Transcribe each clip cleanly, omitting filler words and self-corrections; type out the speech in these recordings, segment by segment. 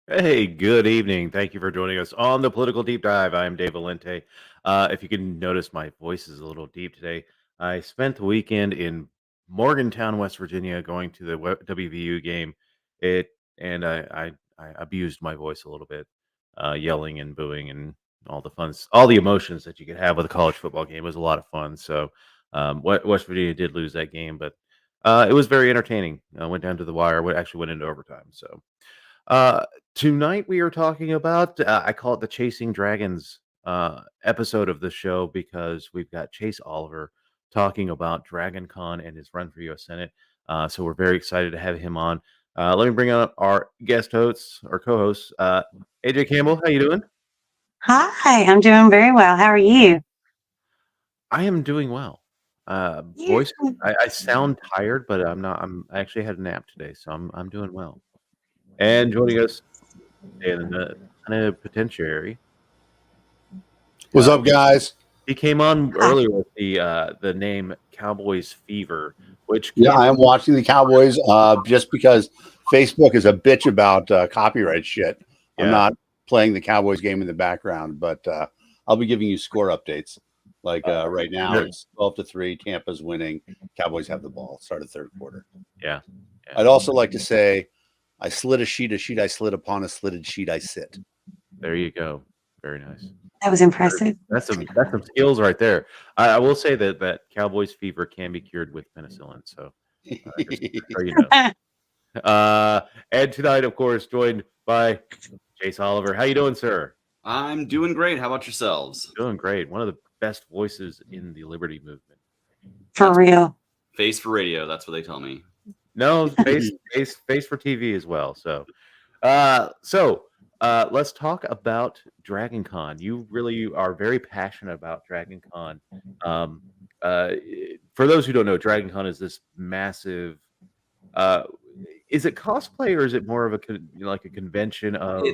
Hey, good evening. Thank you for joining us on the Political Deep Dive. I'm Dave Valente. If you can notice, my voice is a little deep today. I spent the weekend in Morgantown, West Virginia, going to the WVU game. It and I abused my voice a little bit, yelling and booing and all the emotions that you could have with a college football game. It was a lot of fun. So, West Virginia did lose that game, but it was very entertaining. Went down to the wire. Actually went into overtime. So. Uh, Tonight we are talking about I call it the Chasing Dragons episode of the show because we've got Chase Oliver talking about Dragon Con and his run for U.S. Senate. So we're very excited to have him on. Let me bring up our guest hosts or co-hosts. AJ Campbell, how you doing? Hi, I'm doing very well. How are you? I am doing well. You Voice, I sound tired, but I'm not. I actually had a nap today, so I'm doing well. And joining us in the plenipotentiary. What's up, guys? He came on earlier with the name Cowboys Fever, which I am watching the Cowboys just because Facebook is a bitch about copyright shit. I'm not playing the Cowboys game in the background, but I'll be giving you score updates. Like right now, it's 12-3. Tampa's winning. Cowboys have the ball. Start of third quarter. Yeah. I'd also like to say, I slid a sheet I slid upon, a slitted sheet I sit. There you go. Very nice. That was impressive. That's some skills right there. I will say that Cowboys fever can be cured with penicillin. So, just so you know. And tonight, of course, joined by Chase Oliver. How you doing, sir? I'm doing great. How about yourselves? Doing great. One of the best voices in the Liberty movement. For real. Face for radio. That's what they tell me. No, face for TV as well. So, let's talk about Dragon Con. You really are very passionate about Dragon Con. For those who don't know, Dragon Con is this massive. Is it cosplay or is it more of a convention of?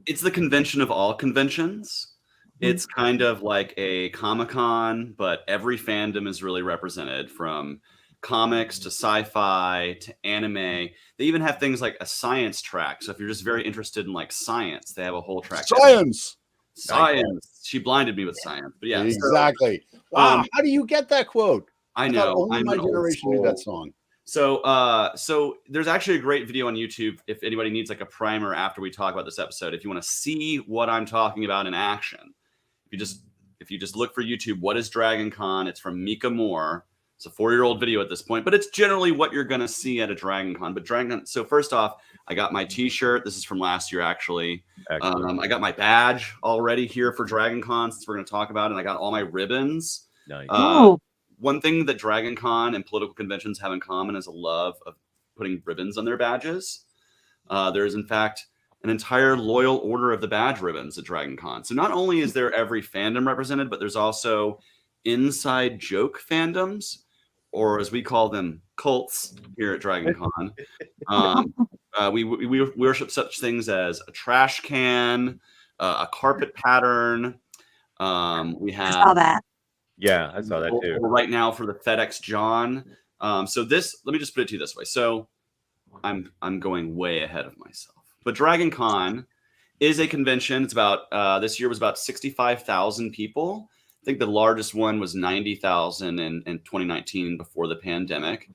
It's the convention of all conventions. It's kind of like a Comic-Con, but every fandom is really represented, from comics to sci-fi to anime. They even have things like a science track. So if you're just very interested in like science, they have a whole track. Science. She blinded me with science, but yeah, exactly. Wow, how do you get that quote? I know. Only my generation knew that song. So there's actually a great video on YouTube if anybody needs like a primer after we talk about this episode. If you want to see what I'm talking about in action, if you just look for YouTube, what is Dragon Con? It's from Mika Moore. It's a 4-year-old video at this point, but it's generally what you're going to see at a Dragon Con. But Dragon Con, so first off, I got my t-shirt. This is from last year, actually. I got my badge already here for Dragon Con, since we're going to talk about it. And I got all my ribbons. Nice. One thing that Dragon Con and political conventions have in common is a love of putting ribbons on their badges. There's, in fact, an entire loyal order of the badge ribbons at Dragon Con. So not only is there every fandom represented, but there's also inside joke fandoms, or as we call them, cults here at Dragon Con. We worship such things as a trash can, a carpet pattern. We I have saw that. Yeah, I saw that too. right now for the FedEx John. So this, let me just put it to you this way. So I'm going way ahead of myself. But Dragon Con is a convention. It's about this year was about 65,000 people. I think the largest one was 90,000 in 2019 before the pandemic.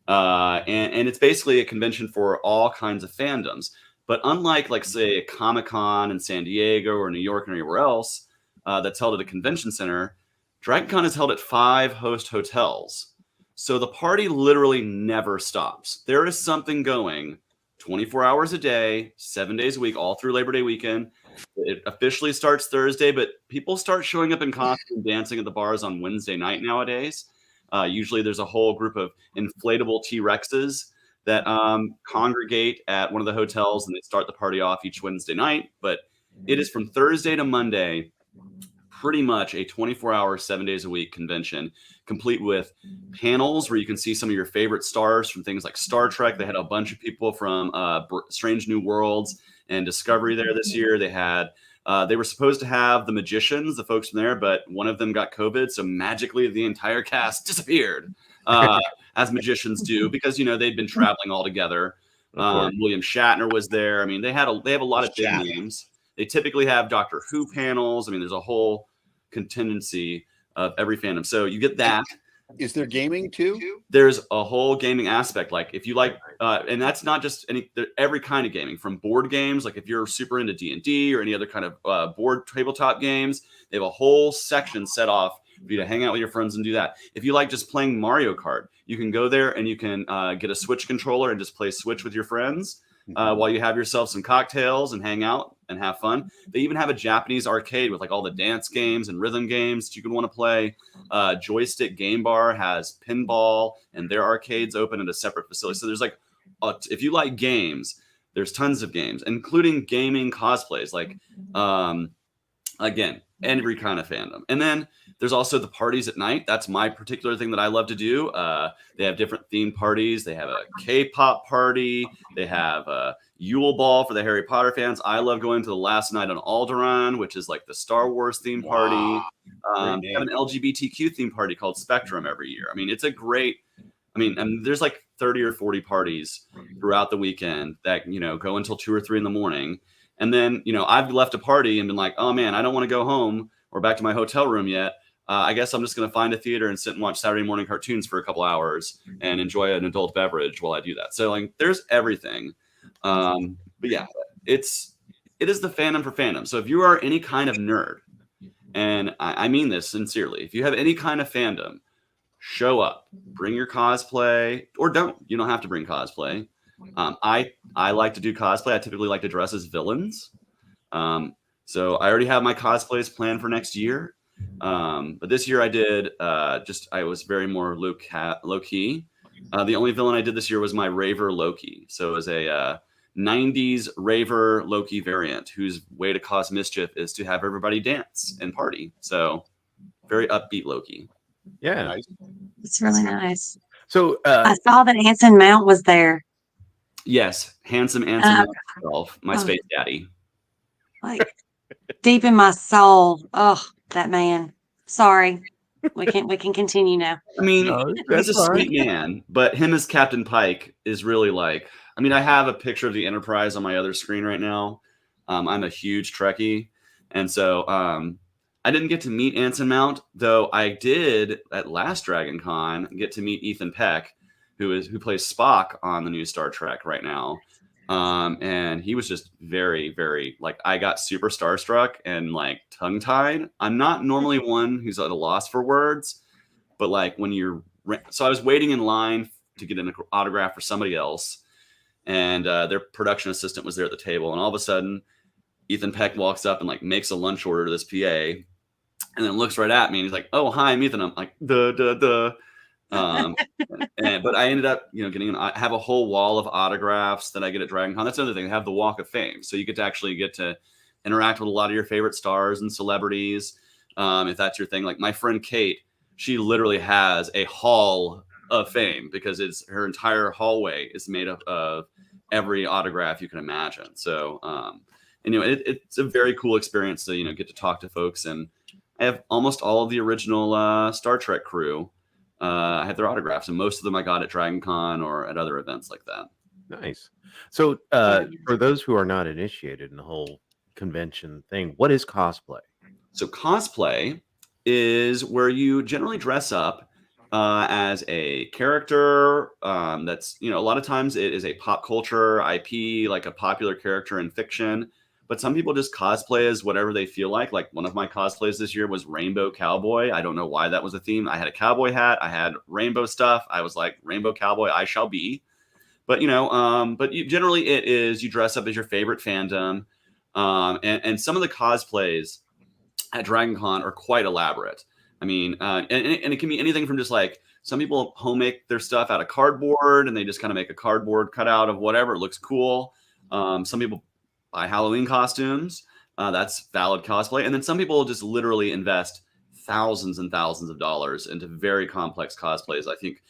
And it's basically a convention for all kinds of fandoms. But unlike, like, say, Comic-Con in San Diego or New York or anywhere else that's held at a convention center, Dragon Con is held at 5 host hotels. So the party literally never stops. There is something going 24 hours a day, 7 days a week, all through Labor Day weekend. It officially starts Thursday, but people start showing up in costume dancing at the bars on Wednesday night nowadays. Usually there's a whole group of inflatable T-Rexes that congregate at one of the hotels, and they start the party off each Wednesday night. But it is from Thursday to Monday, pretty much a 24-hour, 7 days a week convention, complete with panels where you can see some of your favorite stars from things like Star Trek. They had a bunch of people from Strange New Worlds and Discovery there this year. They had they were supposed to have the magicians, the folks from there, but one of them got COVID, so magically the entire cast disappeared, as magicians do, because they'd been traveling all together. William Shatner was there. I mean, they have a lot of big names. They typically have Doctor Who panels. I mean, there's a whole contingency of every fandom. So you get that. Is there gaming too? There's a whole gaming aspect. Like if you like, and that's not just every kind of gaming, from board games. Like if you're super into D&D or any other kind of board tabletop games, they have a whole section set off for you to hang out with your friends and do that. If you like just playing Mario Kart, you can go there and you can get a Switch controller and just play Switch with your friends while you have yourself some cocktails and hang out and have fun. They even have a Japanese arcade with like all the dance games and rhythm games that you can want to play. Joystick Game Bar has pinball and their arcades open at a separate facility. So there's like, if you like games, there's tons of games, including gaming cosplays. Like, again, every kind of fandom. And then there's also the parties at night. That's my particular thing that I love to do. They have different themed parties. They have a K-pop party. They have a Yule Ball for the Harry Potter fans. I love going to the last night on Alderaan, which is like the Star Wars themed party. They have an LGBTQ themed party called Spectrum every year. I mean, it's a great, and there's like 30 or 40 parties throughout the weekend that, go until 2 or 3 in the morning. And then, I've left a party and been like, oh man, I don't want to go home or back to my hotel room yet. I guess I'm just going to find a theater and sit and watch Saturday morning cartoons for a couple hours and enjoy an adult beverage while I do that. So like, there's everything. But yeah, it is the fandom for fandom. So if you are any kind of nerd, and I mean this sincerely, if you have any kind of fandom, show up, bring your cosplay, or don't. You don't have to bring cosplay. I like to do cosplay. I typically like to dress as villains. So I already have my cosplays planned for next year. But this year I did I was very more low key. The only villain I did this year was my Raver Loki. So it was a 90s Raver Loki variant whose way to cause mischief is to have everybody dance and party. So very upbeat Loki. Yeah. Nice. It's really nice. So I saw that Anson Mount was there. Yes, handsome Anson himself, my space daddy. Like deep in my soul. Oh, that man. Sorry. We can continue now. I mean, No, he's a that's fine. sweet man, but him as Captain Pike is really like, I have a picture of the Enterprise on my other screen right now. I'm a huge Trekkie. And so I didn't get to meet Anson Mount, though I did at last Dragon Con get to meet Ethan Peck, who plays Spock on the new Star Trek right now. And he was just very, very, like, I got super starstruck and like tongue tied. I'm not normally one who's at a loss for words, but like so I was waiting in line to get an autograph for somebody else, and their production assistant was there at the table, and all of a sudden Ethan Peck walks up and like makes a lunch order to this PA, and then looks right at me and he's like, "Oh, hi, I'm Ethan." I'm like, duh. But I ended up, I have a whole wall of autographs that I get at Dragon Con. That's another thing. They have the Walk of Fame. So you get to interact with a lot of your favorite stars and celebrities. If that's your thing, like my friend Kate, she literally has a hall of fame because her entire hallway is made up of every autograph you can imagine. So And it's a very cool experience to get to talk to folks. And I have almost all of the original Star Trek crew. I have their autographs, and most of them I got at Dragon Con or at other events like that. Nice. So, for those who are not initiated in the whole convention thing, what is cosplay? So cosplay is where you generally dress up as a character. That's a lot of times it is a pop culture IP, like a popular character in fiction. But some people just cosplay as whatever they feel like. Like one of my cosplays this year was Rainbow Cowboy. I don't know why that was a theme. I had a cowboy hat. I had rainbow stuff. I was like, Rainbow Cowboy, I shall be. But generally it is you dress up as your favorite fandom. And some of the cosplays at Dragon Con are quite elaborate. I mean, and it can be anything from just like some people home make their stuff out of cardboard and they just kind of make a cardboard cutout of whatever. It looks cool. Some people buy Halloween costumes. That's valid cosplay. And then some people just literally invest thousands and thousands of dollars into very complex cosplays. I think,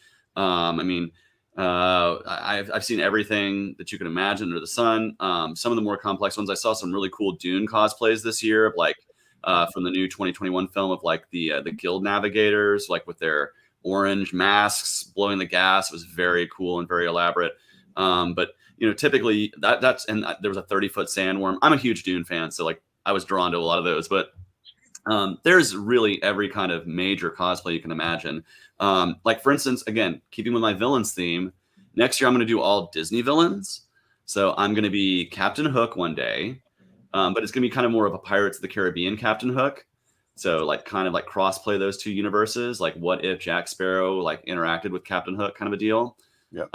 I've seen everything that you can imagine under the sun. Some of the more complex ones, I saw some really cool Dune cosplays this year of like from the new 2021 film of like the Guild Navigators, like with their orange masks blowing the gas. It was very cool and very elaborate. But typically that's and there was a 30-foot sandworm. I'm a huge Dune fan, so like I was drawn to a lot of those. But there's really every kind of major cosplay you can imagine. Like for instance, again, keeping with my villains theme, next year I'm going to do all Disney villains. So I'm going to be Captain Hook one day, but it's going to be kind of more of a Pirates of the Caribbean Captain Hook. So like kind of like cross-play those two universes. Like what if Jack Sparrow like interacted with Captain Hook kind of a deal. Yep.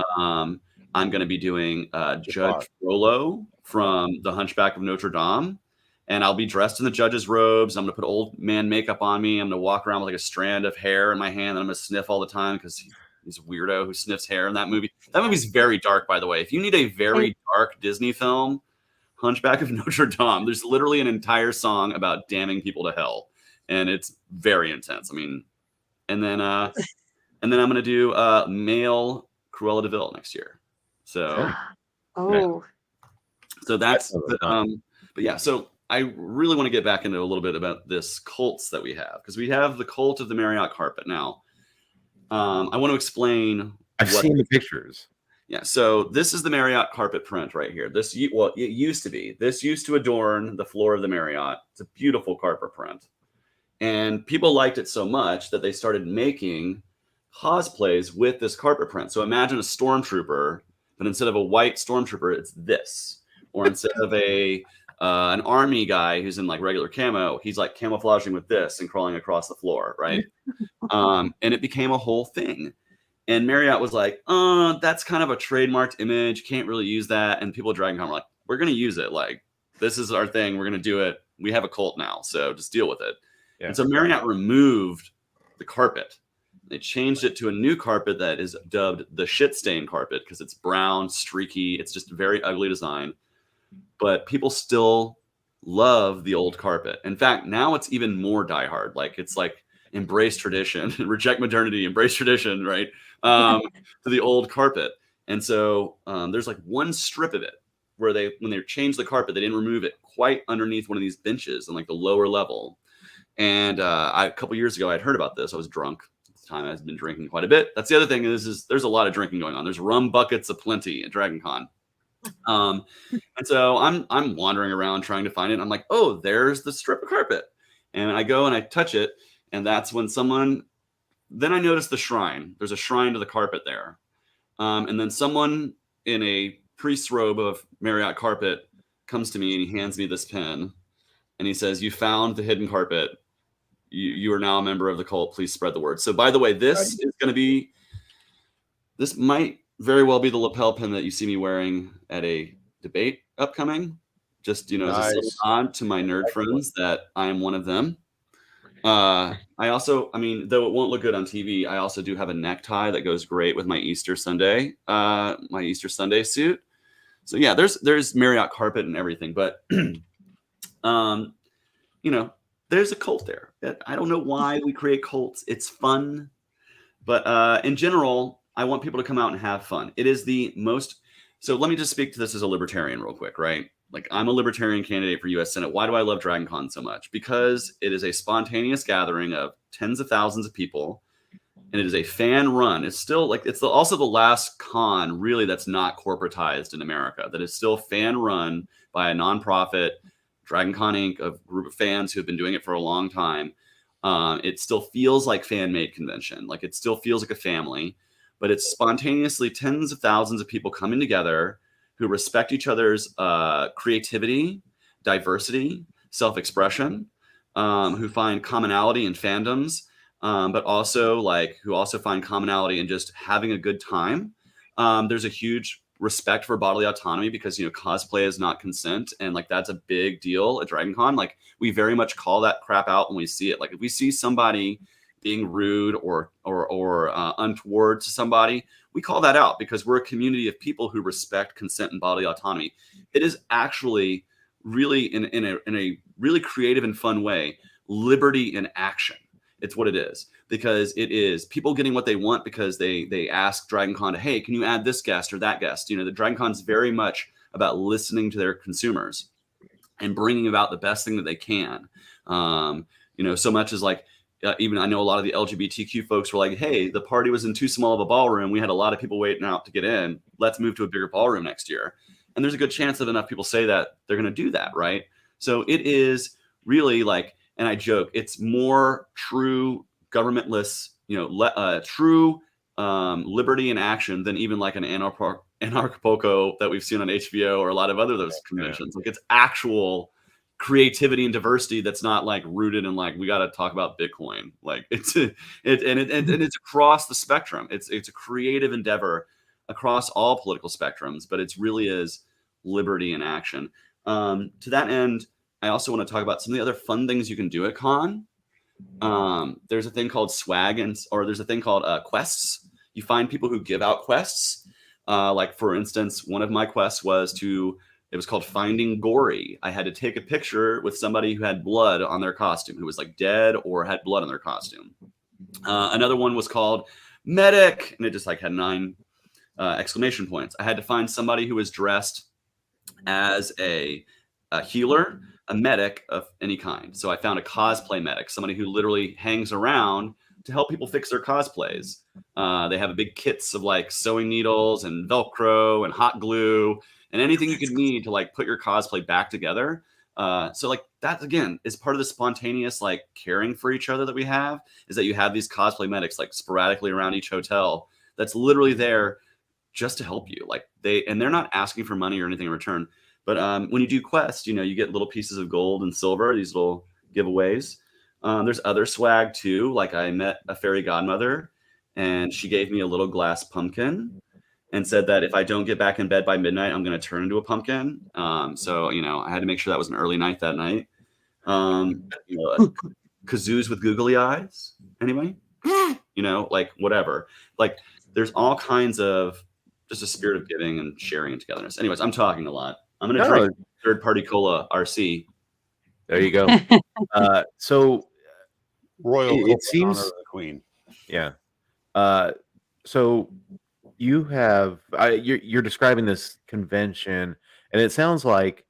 I'm going to be doing Judge Frollo from The Hunchback of Notre Dame. And I'll be dressed in the judge's robes. I'm going to put old man makeup on me. I'm going to walk around with like a strand of hair in my hand. And I'm going to sniff all the time because he's a weirdo who sniffs hair in that movie. That movie's very dark, by the way. If you need a very dark Disney film, Hunchback of Notre Dame, there's literally an entire song about damning people to hell. And it's very intense. I mean, and then I'm going to do male Cruella de Vil next year. So, so that's, but yeah, so I really want to get back into a little bit about this cults that we have, because we have the cult of the Marriott carpet now. I want to explain. I've seen the pictures. Yeah, so this is the Marriott carpet print right here. It used to be. This used to adorn the floor of the Marriott. It's a beautiful carpet print. And people liked it so much that they started making cosplays with this carpet print. So imagine a stormtrooper, but instead of a white stormtrooper, it's this. Or instead of an army guy who's in like regular camo, he's like camouflaging with this and crawling across the floor, right? And it became a whole thing. And Marriott was like, that's kind of a trademarked image. Can't really use that. And people at Dragon Con were like, we're going to use it. Like, this is our thing. We're going to do it. We have a cult now, so just deal with it. Yeah. And so Marriott removed the carpet. They changed it to a new carpet that is dubbed the shit stain carpet because it's brown, streaky. It's just a very ugly design. But people still love the old carpet. In fact, now it's even more diehard. Like, it's like embrace tradition, reject modernity, embrace tradition, right? To the old carpet. And so there's like one strip of it where when they changed the carpet, they didn't remove it quite underneath one of these benches on like the lower level. And a couple years ago, I'd heard about this. I was drunk at the time. I've been drinking quite a bit. That's the other thing is there's a lot of drinking going on. There's rum buckets aplenty at Dragon Con. And so I'm wandering around trying to find it. And I'm like, oh, there's the strip of carpet. And I go and I touch it. And that's when then I noticed the shrine. There's a shrine to the carpet there. And then someone in a priest's robe of Marriott carpet comes to me and he hands me this pen. And he says, you found the hidden carpet. You are now a member of the cult. Please spread the word. So by the way, this might very well be the lapel pin that you see me wearing at a debate upcoming. Just, as a little nod to my nerd friends that I am one of them. I also, though it won't look good on TV, I also do have a necktie that goes great with my Easter Sunday suit. So yeah, there's Marriott carpet and everything, but there's a cult there. I don't know why we create cults. It's fun, but in general, I want people to come out and have fun. It is the most. So let me just speak to this as a libertarian real quick, right? Like, I'm a libertarian candidate for U.S. Senate. Why do I love DragonCon so much? Because it is a spontaneous gathering of tens of thousands of people, and it is a fan run. It's still like also the last con really that's not corporatized in America. That is still fan run by a nonprofit, DragonCon Inc., a group of fans who have been doing it for a long time. It still feels like fan-made convention. Like, it still feels like a family, but it's spontaneously tens of thousands of people coming together who respect each other's creativity, diversity, self-expression, who find commonality in fandoms, but also who also find commonality in just having a good time. There's a huge respect for bodily autonomy because, cosplay is not consent. And that's a big deal at DragonCon. Like, we very much call that crap out when we see it. Like, if we see somebody being rude or untoward to somebody, we call that out because we're a community of people who respect consent and bodily autonomy. It is actually really in a really creative and fun way, liberty in action. It's what it is, because it is people getting what they want because they ask DragonCon to, hey, can you add this guest or that guest? The DragonCon is very much about listening to their consumers and bringing about the best thing that they can. So much as even I know a lot of the LGBTQ folks were like, hey, the party was in too small of a ballroom. We had a lot of people waiting out to get in. Let's move to a bigger ballroom next year. And there's a good chance that enough people say that they're going to do that, right? So it is really and I joke, it's more true governmentless, true liberty in action than even an Anarchapulco that we've seen on HBO or a lot of other those conventions. It's actual creativity and diversity that's not rooted in we got to talk about Bitcoin. It's across the spectrum. It's a creative endeavor across all political spectrums, but it's really is liberty in action. To that end, I also want to talk about some of the other fun things you can do at con. There's a thing called swag or there's a thing called quests. You find people who give out quests. For instance, one of my quests it was called Finding Gory. I had to take a picture with somebody who had blood on their costume, who was dead or had blood on their costume. Another one was called Medic, and it just had 9 exclamation points. I had to find somebody who was dressed as a healer, a medic of any kind. So I found a cosplay medic, somebody who literally hangs around to help people fix their cosplays. They have a big kits of sewing needles and Velcro and hot glue and anything you could need to put your cosplay back together. So that again is part of the spontaneous caring for each other that we have, is that you have these cosplay medics sporadically around each hotel that's literally there just to help you. They're not asking for money or anything in return. But when you do quests, you get little pieces of gold and silver, these little giveaways. There's other swag too. I met a fairy godmother and she gave me a little glass pumpkin and said that if I don't get back in bed by midnight, I'm going to turn into a pumpkin. So, I had to make sure that was an early night that night. Kazoos with googly eyes. Anyway, whatever. There's all kinds of just a spirit of giving and sharing and togetherness. Anyways, I'm talking a lot. I'm going to drink third-party cola RC. There you go. So Royal. it seems honor of the Queen. Yeah. So you have you're describing this convention, and it sounds like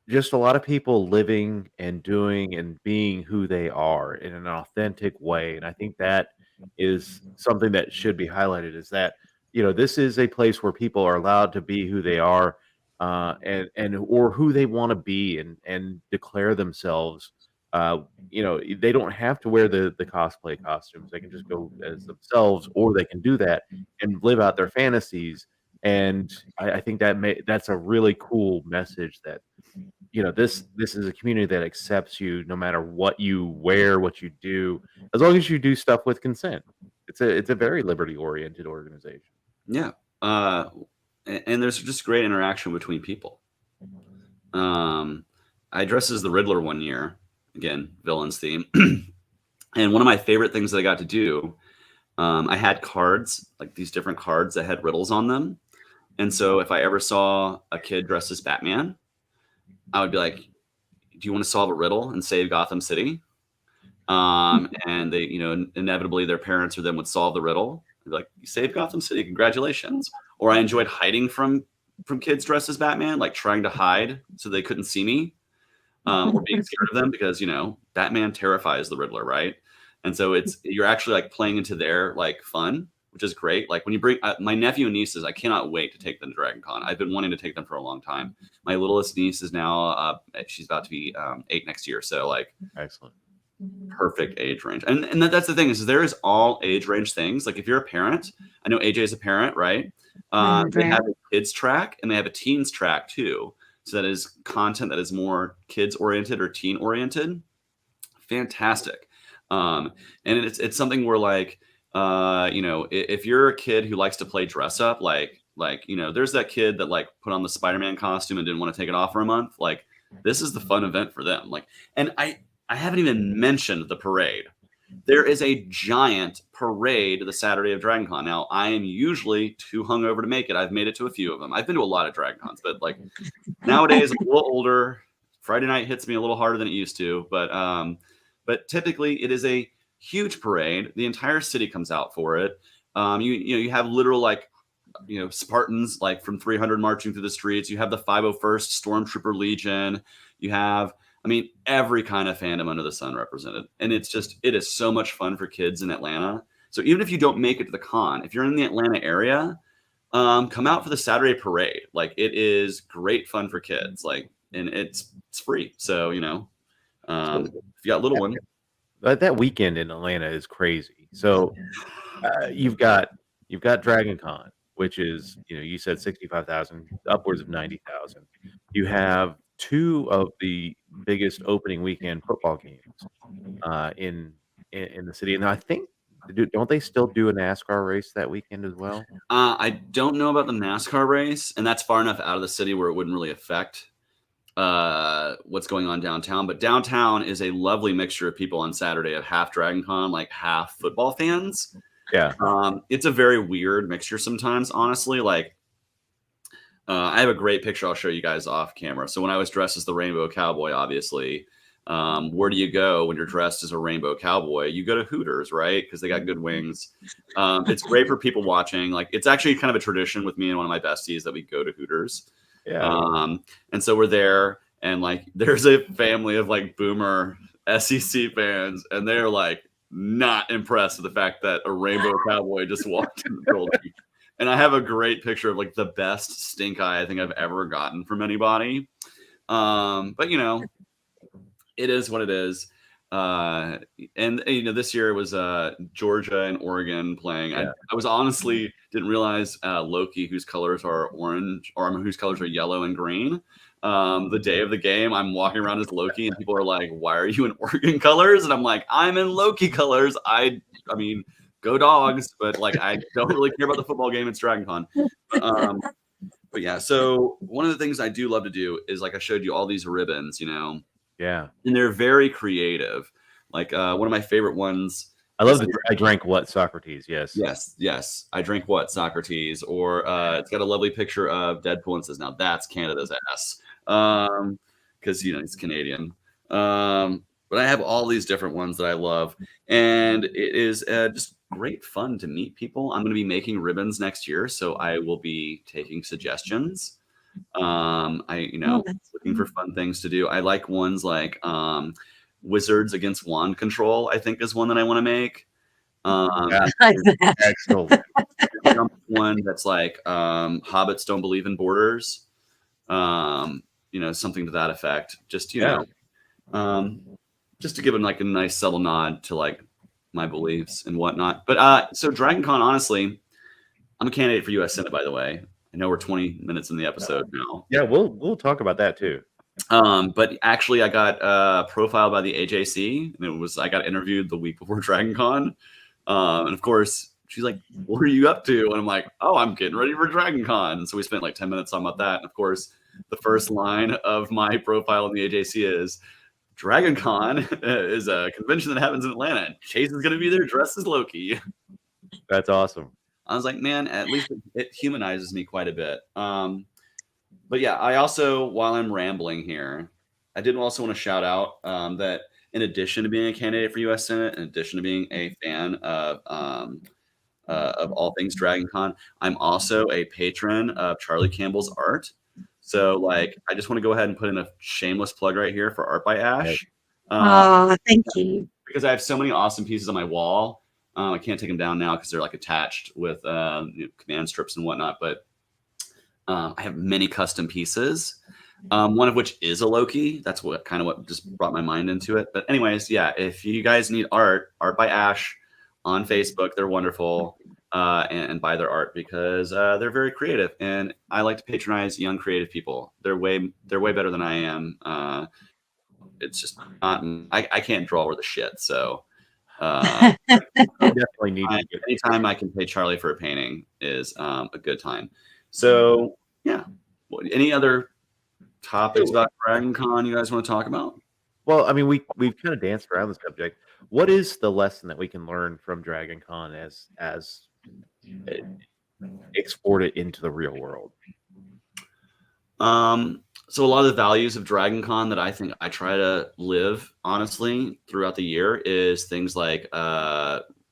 just a lot of people living and doing and being who they are in an authentic way. And I think that is something that should be highlighted, is that this is a place where people are allowed to be who they are, and or who they want to be, and declare themselves. They don't have to wear the cosplay costumes. They can just go as themselves, or they can do that and live out their fantasies. And I think that's a really cool message, that this is a community that accepts you no matter what you wear, what you do, as long as you do stuff with consent. It's a very liberty oriented organization. Yeah. And there's just great interaction between people. I dressed as the Riddler one year, again, villains theme. And one of my favorite things that I got to do, I had cards, these different cards that had riddles on them. And so if I ever saw a kid dressed as Batman, I would be like, do you want to solve a riddle and save Gotham City? And they, inevitably their parents or them would solve the riddle. They'd be like, you saved Gotham City, congratulations. Or I enjoyed hiding from from kids dressed as Batman, like trying to hide so they couldn't see me, or being scared of them because Batman terrifies the Riddler, right? And so you're actually like playing into their like fun, which is great. Like when you bring my nephew and nieces, I cannot wait to take them to Dragon Con. I've been wanting to take them for a long time. My littlest niece is now she's about to be 8 next year, so like Excellent. perfect age range. And that's the thing is there is all age range things. Like if you're a parent, I know AJ is a parent, right? They have a kids track and they have a teens track too. So that is content that is more kids oriented or teen oriented. Fantastic. And it's something where like, if you're a kid who likes to play dress up, like, there's that kid that like put on the Spider-Man costume and didn't want to take it off for a month. Like this is the fun event for them. Like, and I haven't even mentioned the parade. There is a giant parade the Saturday of Dragon Con. Now, I am usually too hungover to make it. I've made it to a few of them. I've been to a lot of Dragon Cons, but like nowadays I'm a little older. Friday night hits me a little harder than it used to, but typically it is a huge parade. The entire city comes out for it. You have literal like Spartans like from 300 marching through the streets. You have the 501st Stormtrooper Legion. You have every kind of fandom under the sun represented. And it is so much fun for kids in Atlanta. So even if you don't make it to the con, if you're in the Atlanta area, come out for the Saturday parade. Like it is great fun for kids. Like, and it's free. So, if you got little one. That weekend in Atlanta is crazy. So you've got Dragon Con, which is, you said 65,000, upwards of 90,000. You have two of the biggest opening weekend football games in the city, and I think don't they still do a NASCAR race that weekend as well? I don't know about the NASCAR race, and that's far enough out of the city where it wouldn't really affect what's going on downtown. But downtown is a lovely mixture of people on Saturday of half Dragon Con, like half football fans. Yeah. It's a very weird mixture sometimes, honestly. Like I have a great picture I'll show you guys off camera. So when I was dressed as the Rainbow Cowboy, obviously, where do you go when you're dressed as a Rainbow Cowboy? You go to Hooters, right? Because they got good wings. It's great for people watching. Like it's actually kind of a tradition with me and one of my besties that we go to Hooters. Yeah. And so we're there, and like there's a family of like boomer SEC fans, and they're like not impressed with the fact that a Rainbow Cowboy just walked in the building. And I have a great picture of like the best stink eye I think I've ever gotten from anybody. But it is what it is. And this year it was Georgia and Oregon playing. Yeah. I was honestly didn't realize Loki, whose colors are orange, or whose colors are yellow and green. The day of the game, I'm walking around as Loki, and people are like, "Why are you in Oregon colors?" And I'm like, "I'm in Loki colors." I mean, go Dogs, but like I don't really care about the football game. It's Dragon Con. But yeah, so one of the things I do love to do is like I showed you all these ribbons, Yeah. And they're very creative. Like one of my favorite ones. I love the I drank what Socrates. Yes. Yes. I drink what Socrates. Or it's got a lovely picture of Deadpool and says, "Now that's Canada's ass." Because he's Canadian. But I have all these different ones that I love, and it is just great fun to meet people. I'm going to be making ribbons next year, so I will be taking suggestions. Looking for fun things to do. I like ones like Wizards Against Wand Control, I think is one that I want to make. Excellent. One that's like Hobbits Don't Believe in Borders. Something to that effect. Just just to give them like a nice subtle nod to like my beliefs and whatnot. But so Dragon Con, honestly, I'm a candidate for US Senate, by the way. I know we're 20 minutes in the episode now. Yeah, we'll talk about that too. But actually I got profiled by the AJC, and I got interviewed the week before Dragon Con. And of course she's like, "What are you up to?" And I'm like, "Oh, I'm getting ready for Dragon Con." And so we spent like 10 minutes talking about that. And of course, the first line of my profile in the AJC is, "Dragon Con is a convention that happens in Atlanta, and Chase is going to be there dressed as Loki." That's awesome. I was like, man, at least it humanizes me quite a bit. But yeah, I also, while I'm rambling here, I did also want to shout out that in addition to being a candidate for U.S. Senate, in addition to being a fan of of all things Dragon Con. I'm also a patron of Charlie Campbell's art. So like, I just want to go ahead and put in a shameless plug right here for Art by Ash. Oh, thank you. Because I have so many awesome pieces on my wall. I can't take them down now because they're like attached with command strips and whatnot. But I have many custom pieces. One of which is a Loki. That's what just brought my mind into it. But anyways, yeah, if you guys need art by Ash on Facebook, they're wonderful. And buy their art because they're very creative, and I like to patronize young creative people. They're way better than I am. It's just not. I can't draw worth a shit. So I definitely need to get anytime I can pay Charlie for a painting is a good time. So yeah, any other topics about Dragon Con you guys want to talk about? Well, I mean, we've kind of danced around the subject. What is the lesson that we can learn from Dragon Con as export it into the real world? So a lot of the values of Dragon Con that I think I try to live honestly throughout the year is things like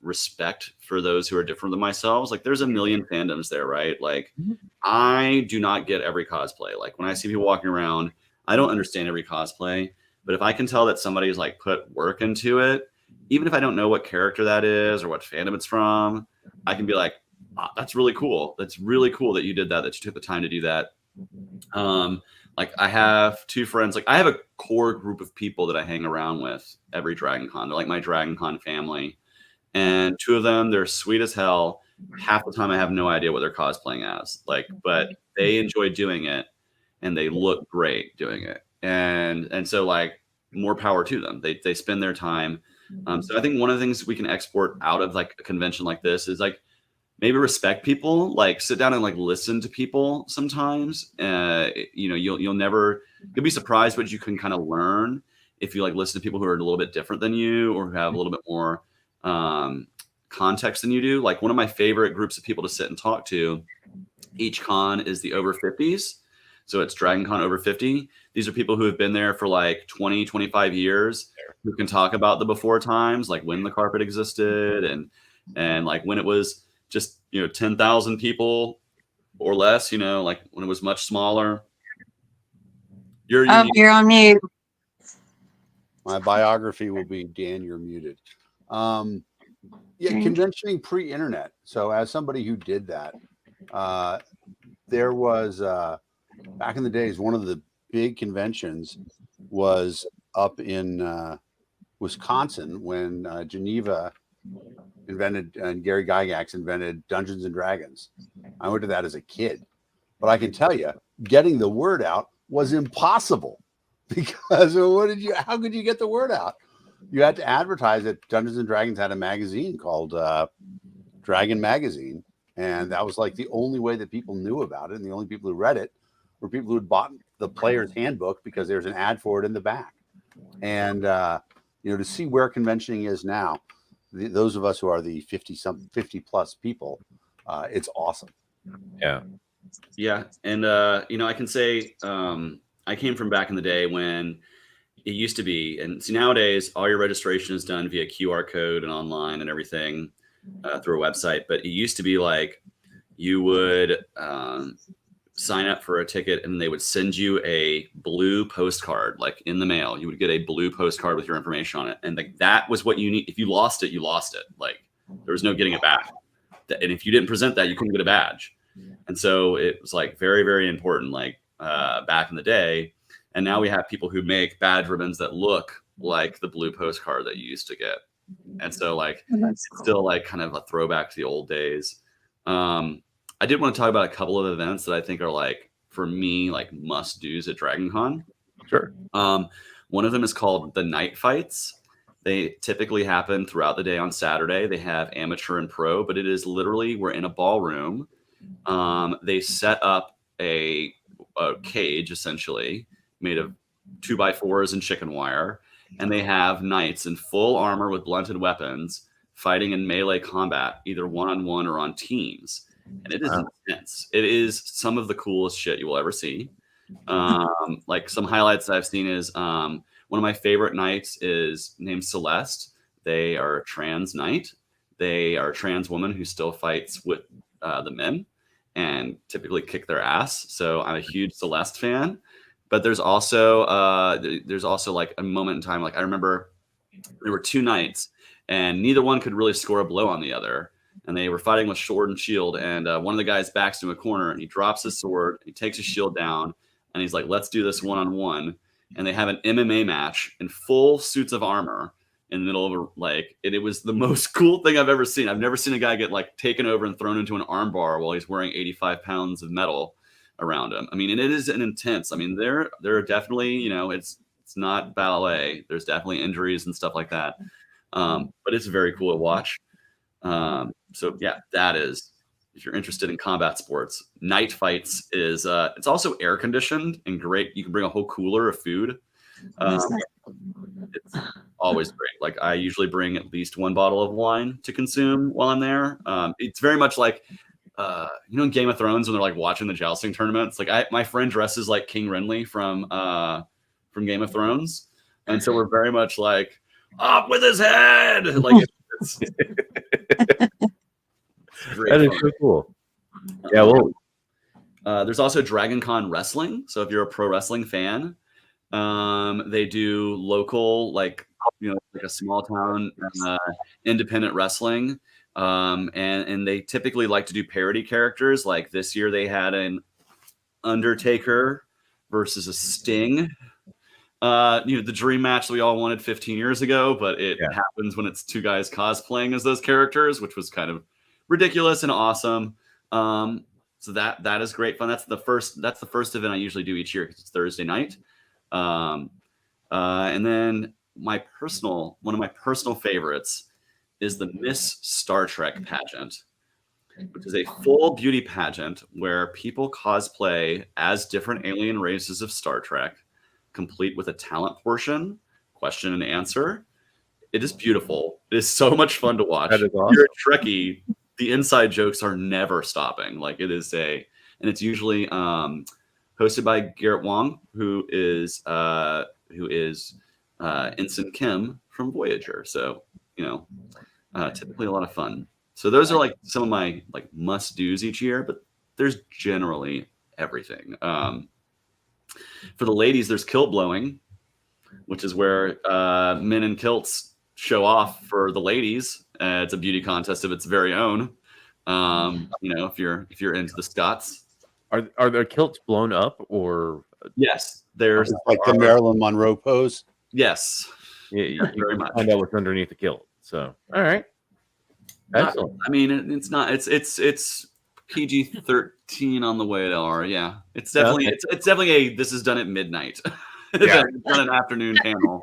respect for those who are different than myself. Like there's a million fandoms there, right? Like I do not get every cosplay. Like when I see people walking around, I don't understand every cosplay, but if I can tell that somebody's like put work into it, even if I don't know what character that is or what fandom it's from, I can be like, oh, that's really cool. That's really cool that you did that you took the time to do that. Like I have two friends, like I have a core group of people that I hang around with every Dragon Con. They're like my Dragon Con family. And two of them, they're sweet as hell. Half the time I have no idea what they're cosplaying as. Like, but they enjoy doing it and they look great doing it. And so like more power to them. They spend their time. So I think one of the things we can export out of like a convention like this is like maybe respect people, like sit down and like listen to people sometimes. You'll be surprised what you can kind of learn if you like listen to people who are a little bit different than you or who have a little bit more context than you do. Like one of my favorite groups of people to sit and talk to each con is the over 50s. So it's Dragon Con over 50. These are people who have been there for like 20, 25 years who can talk about the before times, like when the carpet existed and like when it was just, 10,000 people or less, like when it was much smaller. You're on mute. My biography will be Dan, you're muted. Conventioning pre-internet. So as somebody who did that, there was back in the days, one of the big conventions was up in Wisconsin when Geneva invented and Gary Gygax invented Dungeons and Dragons. I went to that as a kid, but I can tell you, getting the word out was impossible because how could you get the word out? You had to advertise it. Dungeons and Dragons had a magazine called Dragon Magazine, and that was like the only way that people knew about it, and the only people who read it were people who had bought the player's handbook because there's an ad for it in the back. And to see where conventioning is now, those of us who are the 50 plus people, it's awesome. Yeah. And I can say I came from back in the day when it used to be, and see nowadays all your registration is done via QR code and online and everything through a website. But it used to be like you would sign up for a ticket and they would send you a blue postcard, like in the mail. You would get a blue postcard with your information on it. And like that was what you need. If you lost it, you lost it. Like there was no getting it back. And if you didn't present that, you couldn't get a badge. And so it was like very, very important, like back in the day. And now we have people who make badge ribbons that look like the blue postcard that you used to get. And so like it's still like kind of a throwback to the old days. I did want to talk about a couple of events that I think are like, for me, like must do's at Dragon Con. Sure. One of them is called the Night Fights. They typically happen throughout the day on Saturday. They have amateur and pro, but it is literally, we're in a ballroom. They set up a cage essentially made of 2x4s and chicken wire. And they have knights in full armor with blunted weapons fighting in melee combat, either one-on-one or on teams. And it is intense. It is some of the coolest shit you will ever see. Like some highlights I've seen is one of my favorite knights is named Celeste. They are a trans knight. They are a trans woman who still fights with the men and typically kick their ass. So I'm a huge Celeste fan. But there's also like a moment in time. Like I remember there were 2 knights, and neither one could really score a blow on the other. And they were fighting with sword and shield. And one of the guys backs to a corner, and he drops his sword, he takes his shield down, and he's like, "Let's do this one-on-one." And they have an MMA match in full suits of armor in the middle of and it was the most cool thing I've ever seen. I've never seen a guy get like taken over and thrown into an arm bar while he's wearing 85 pounds of metal around him. I mean, and it is an intense. I mean, there are definitely, it's not ballet. There's definitely injuries and stuff like that. But it's very cool to watch. So yeah, that is, if you're interested in combat sports, Night Fights is it's also air conditioned and great. You can bring a whole cooler of food. It's always great. Like I usually bring at least 1 bottle of wine to consume while I'm there. It's very much like in Game of Thrones when they're like watching the jousting tournaments. Like my friend dresses like King Renly from Game of Thrones, and so we're very much like up with his head. Like it's great. That is so cool. Yeah, well, there's also Dragon Con Wrestling. So if you're a pro wrestling fan, they do local, like a small town independent wrestling. And they typically like to do parody characters. Like this year they had an Undertaker versus a Sting. The dream match that we all wanted 15 years ago, but it happens when it's 2 guys cosplaying as those characters, which was kind of ridiculous and awesome. So that is great fun. That's the first event I usually do each year because it's Thursday night. And then one of my personal favorites is the Miss Star Trek pageant, which is a full beauty pageant where people cosplay as different alien races of Star Trek, complete with a talent portion, question and answer. It is beautiful. It is so much fun to watch. That is awesome. If you're a Trekkie, the inside jokes are never stopping. Like and it's usually hosted by Garrett Wang, who is Ensign Kim from Voyager. So, typically a lot of fun. So those are like some of my like must-dos each year, but there's generally everything. For the ladies, there's kilt blowing, which is where men in kilts show off for the ladies. It's a beauty contest of its very own. If you're into the Scots. are their kilts blown up or? Yes, there's It's like the Marilyn Monroe pose. Yes, You very can much. find out what's underneath the kilt. So, all right. Excellent. I mean, it's not. It's PG-13 on the way to R. Yeah, it's definitely Okay. it's definitely a. This is done at midnight. Yeah. It's done an afternoon panel.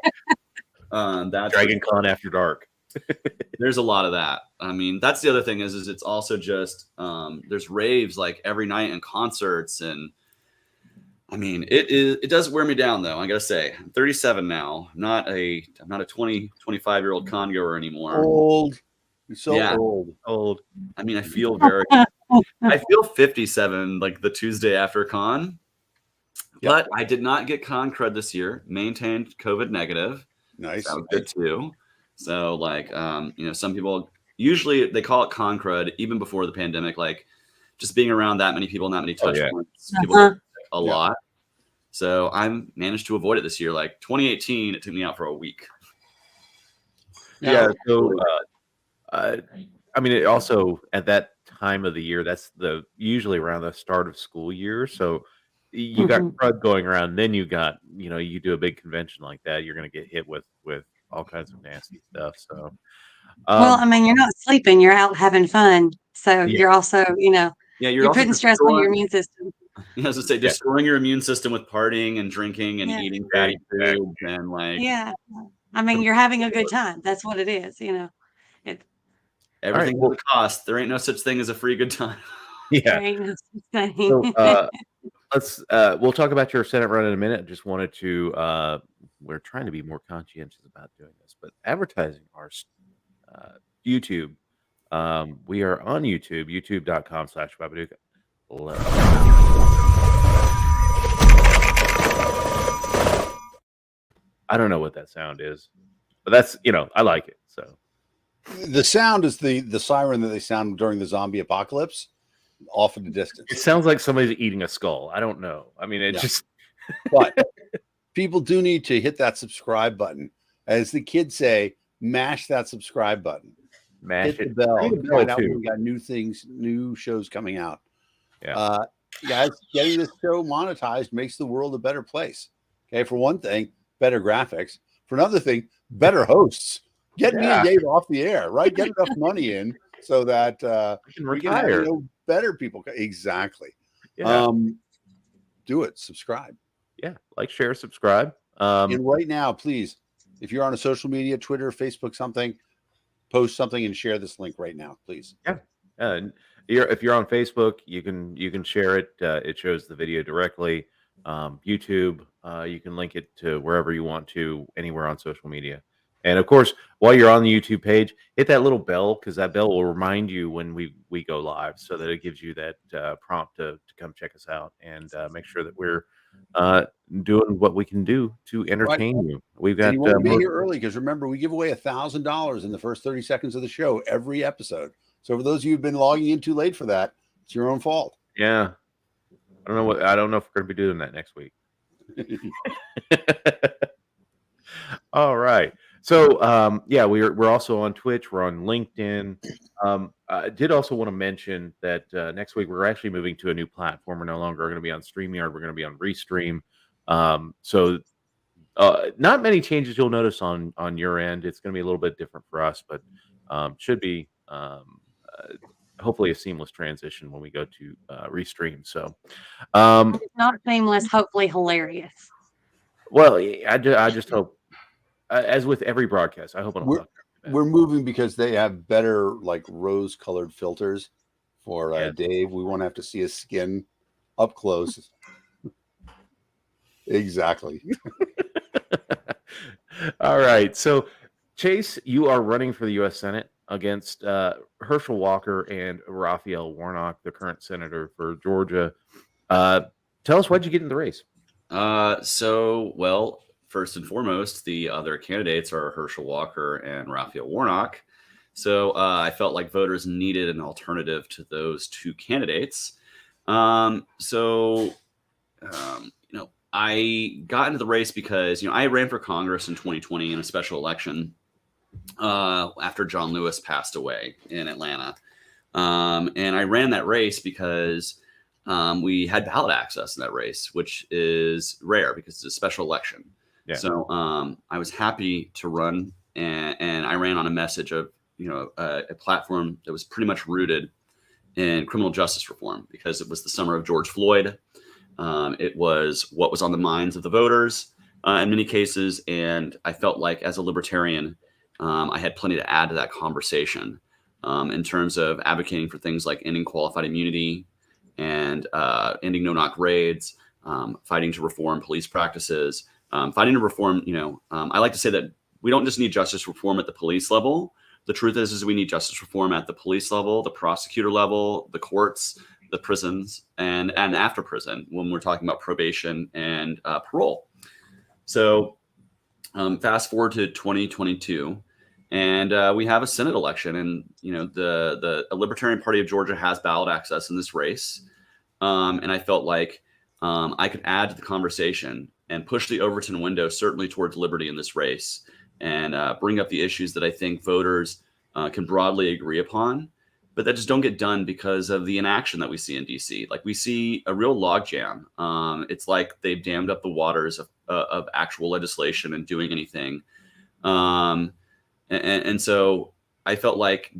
That's Dragon Con After Dark. There's a lot of that. I mean, that's the other thing is it's also just there's raves like every night and concerts, and I mean it does wear me down though. I gotta say, I'm 37 now. I'm not a 25-year-old con goer anymore. Old. You're so Yeah. old. I mean, I feel 57 like the Tuesday after con. Yep. But I did not get con crud this year. Maintained COVID negative. Nice. That was good too. So some people usually they call it con crud even before the pandemic. Like just being around that many people and that many touch yeah. points, people get sick a lot. So I managed to avoid it this year. Like 2018, it took me out for a week. Yeah. So, I mean, it also at that time of the year, that's usually around the start of school year. So you got crud going around. Then you got, you do a big convention like that, you're going to get hit with all kinds of nasty stuff. So, Well, I mean, you're not sleeping, you're out having fun. So Yeah. you're also, Yeah, you're also putting stress on your immune system. I was to say, destroying your immune system with partying and drinking and Yeah. eating fatty food and like Yeah. I mean, you're having a good time. That's what it is, everything All will cost. There ain't no such thing as a free good time. yeah. There ain't no such thing. So, we'll talk about your Senate run in a minute. Just wanted to, we're trying to be more conscientious about doing this, but advertising our YouTube. We are on YouTube, youtube.com/Babadook. I don't know what that sound is, but that's, I like it. So The sound is the siren that they sound during the zombie apocalypse, off in the It distance. sounds like somebody's eating a skull. I don't know. I mean, it Yeah. just But people do need to hit that subscribe button. As the kids say, mash that subscribe button. mash Hit the it. bell. Ring the To bell, find out too. when we got new things, new shows coming out. Yeah. Guys, getting this show monetized makes the world a better place. Okay, for one thing, better graphics. For another thing, better hosts. Get me and Yeah. Dave off the air, right? Get enough money in so that I can we can have retire. better people. Exactly. Yeah. Do it. Subscribe. Yeah. Like, share, subscribe. And right now, please, if you're on a social media, Twitter, Facebook, something, post something and share this link right now, please. And if you're on Facebook, you can share it. It shows the video directly. YouTube, you can link it to wherever you want to, anywhere on social media. And of course, while you're on the YouTube page, hit that little bell, because that bell will remind you when we go live, so that it gives you that prompt to come check us out and make sure that we're doing what we can do to entertain you. We've got And you want to be here early, because remember, we give away $1,000 in the first 30 seconds of the show every episode. So for those of you who've been logging in too late for that, it's your own fault. Yeah. I don't know if we're going to be doing that next week. All right. So yeah, we're also on Twitch. We're on LinkedIn. I did also want to mention that next week we're actually moving to a new platform. We're no longer going to be on StreamYard. We're going to be on Restream. So not many changes you'll notice on your end. It's going to be a little bit different for us, but should be hopefully a seamless transition when we go to Restream. So It's not seamless, hopefully hilarious. well, I just hope, as with every broadcast, I hope I don't talk. We're moving because they have better, like, rose-colored filters for Yeah. Dave. We won't have to see his skin up close. Exactly. All right. So, Chase, you are running for the U.S. Senate against Herschel Walker and Raphael Warnock, the current senator for Georgia. Tell us, why'd you get in the race? Well, first and foremost, the other candidates are Herschel Walker and Raphael Warnock. So I felt like voters needed an alternative to those two candidates. I got into the race because, I ran for Congress in 2020 in a special election after John Lewis passed away in Atlanta. And I ran that race because we had ballot access in that race, which is rare because it's a special election. Yeah. So I was happy to run, and I ran on a message of, a platform that was pretty much rooted in criminal justice reform, because it was the summer of George Floyd. It was what was on the minds of the voters in many cases. And I felt like, as a libertarian, I had plenty to add to that conversation in terms of advocating for things like ending qualified immunity and ending no-knock raids, fighting to reform police practices, fighting to reform, I like to say that we don't just need justice reform at the police level. The truth is we need justice reform at the police level, the prosecutor level, the courts, the prisons, and after prison, when we're talking about probation and parole. So fast forward to 2022, and we have a Senate election, and the Libertarian Party of Georgia has ballot access in this race, and I felt like I could add to the conversation and push the Overton window certainly towards liberty in this race, and bring up the issues that I think voters can broadly agree upon, but that just don't get done because of the inaction that we see in DC. Like, we see a real logjam. It's like they've dammed up the waters of actual legislation and doing anything. And so I felt like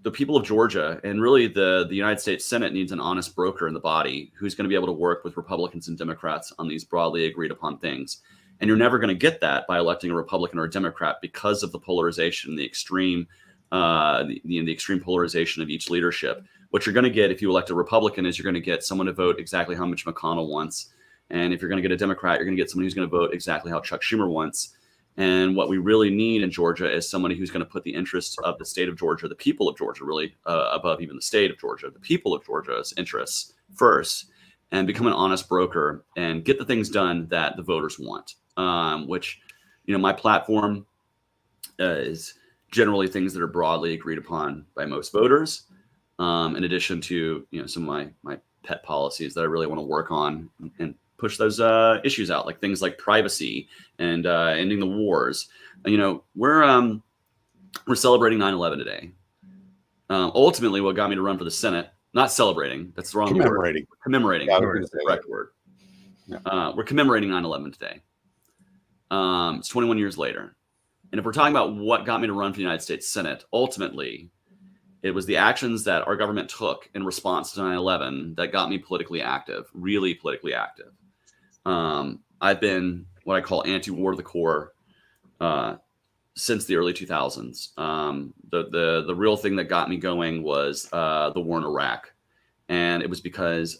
the people of Georgia, and really the United States Senate, needs an honest broker in the body who's going to be able to work with Republicans and Democrats on these broadly agreed upon things. And you're never going to get that by electing a Republican or a Democrat, because of the polarization, the extreme polarization of each leadership. What you're going to get if you elect a Republican is you're going to get someone to vote exactly how Mitch McConnell wants. And if you're going to get a Democrat, you're going to get someone who's going to vote exactly how Chuck Schumer wants. And what we really need in Georgia is somebody who's going to put the interests of the state of Georgia, the people of Georgia, really above even the state of Georgia, the people of Georgia's interests first, and become an honest broker and get the things done that the voters want. Which, my platform is generally things that are broadly agreed upon by most voters. In addition to some of my pet policies that I really want to work on and push those issues out, like things like privacy and ending the wars. We're celebrating 9/11 today. Ultimately, what got me to run for the Senate, not celebrating, that's the wrong Commemorating. word. Commemorating. Yeah, Is the correct word. Yeah. We're commemorating 9/11 today. It's 21 years later. And if we're talking about what got me to run for the United States Senate, ultimately, it was the actions that our government took in response to 9/11 that got me politically active, really politically active. I've been what I call anti-war to the core since the early 2000s. The real thing that got me going was the war in Iraq. And it was because,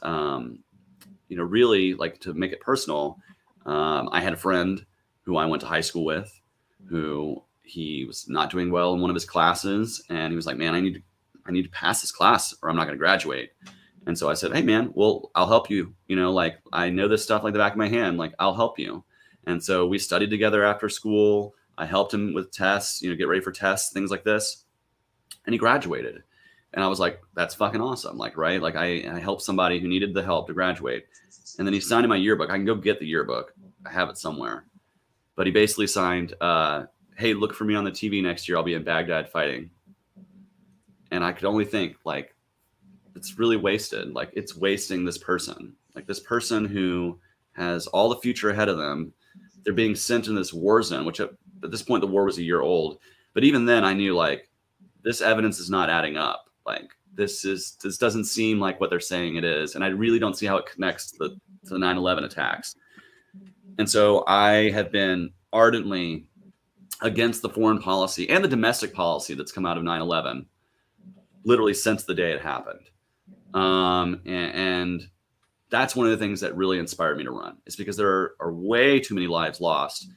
really, like, to make it personal, I had a friend who I went to high school with, who he was not doing well in one of his classes. And he was like, man, I need to pass this class or I'm not going to graduate. And so I said, hey, man, well, I'll help you. Like, I know this stuff like the back of my hand. Like, I'll help you. And so we studied together after school. I helped him with tests, get ready for tests, things like this. And he graduated. And I was like, that's fucking awesome. Like, right. Like I helped somebody who needed the help to graduate. And then he signed in my yearbook. I can go get the yearbook. I have it somewhere. But he basically signed, hey, look for me on the TV next year. I'll be in Baghdad fighting. And I could only think, like, it's really wasted. Like, it's wasting this person. Like, this person who has all the future ahead of them. They're being sent in this war zone, which at this point, the war was a year old. But even then, I knew, like, this evidence is not adding up. Like, this doesn't seem like what they're saying it is. And I really don't see how it connects to the 9/11 attacks. And so I have been ardently against the foreign policy and the domestic policy that's come out of 9/11, literally since the day it happened. And that's one of the things that really inspired me to run, is because there are way too many lives lost.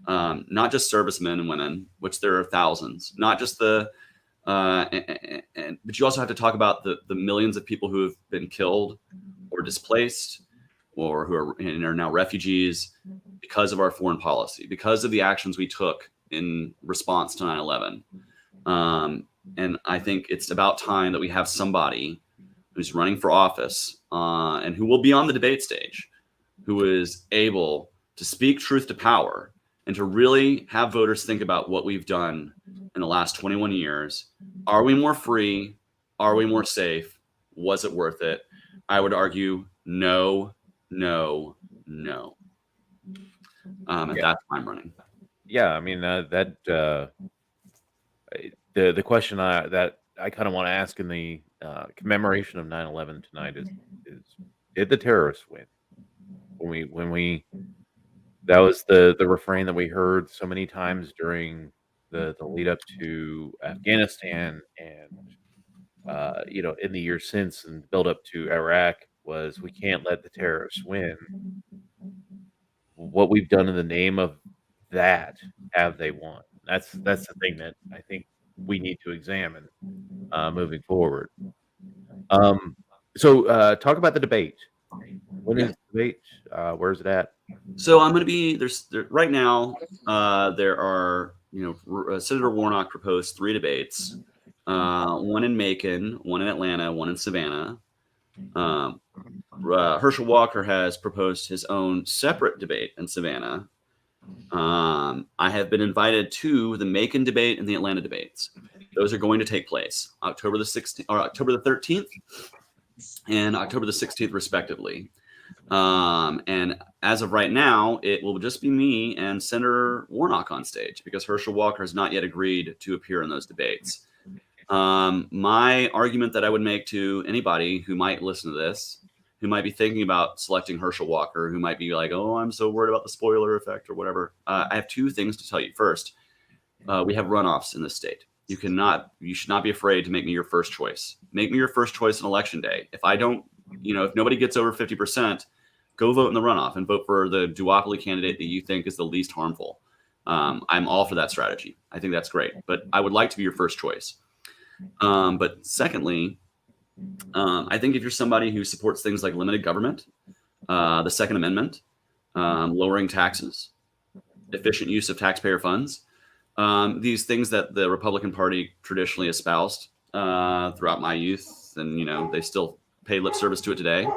Not just servicemen and women, which there are thousands, not just but you also have to talk about the millions of people who have been killed or displaced or who are now refugees because of our foreign policy, because of the actions we took in response to 9/11. And I think it's about time that we have somebody who's running for office and who will be on the debate stage, who is able to speak truth to power and to really have voters think about what we've done in the last 21 years. Are we more free? Are we more safe? Was it worth it? I would argue no, no, no. And that's why I'm running. Yeah, I mean the question that I kind of want to ask in the commemoration of 9/11 tonight is did the terrorists win? When we that was the refrain that we heard so many times during the lead up to Afghanistan and in the years since and build up to Iraq was we can't let the terrorists win. What we've done in the name of that, have they won? That's the thing that I think we need to examine moving forward. So talk about the debate. When is the debate? Where's it at? So I'm going to be right now. There are Senator Warnock proposed 3 debates, one in Macon, one in Atlanta, one in Savannah. Herschel Walker has proposed his own separate debate in Savannah. I have been invited to the Macon debate and the Atlanta debates. Those are going to take place October the 16th or October the 13th and October the 16th, respectively. And as of right now, it will just be me and Senator Warnock on stage because Herschel Walker has not yet agreed to appear in those debates. My argument that I would make to anybody who might listen to this, who might be thinking about selecting Herschel Walker, who might be like, oh, I'm so worried about the spoiler effect or whatever. I have 2 things to tell you. First, we have runoffs in this state. You should not be afraid to make me your first choice. Make me your first choice on election day. If if nobody gets over 50%, go vote in the runoff and vote for the duopoly candidate that you think is the least harmful. I'm all for that strategy. I think that's great, but I would like to be your first choice. But secondly, I think if you're somebody who supports things like limited government, the Second Amendment, lowering taxes, efficient use of taxpayer funds, these things that the Republican Party traditionally espoused throughout my youth, and they still pay lip service to it today.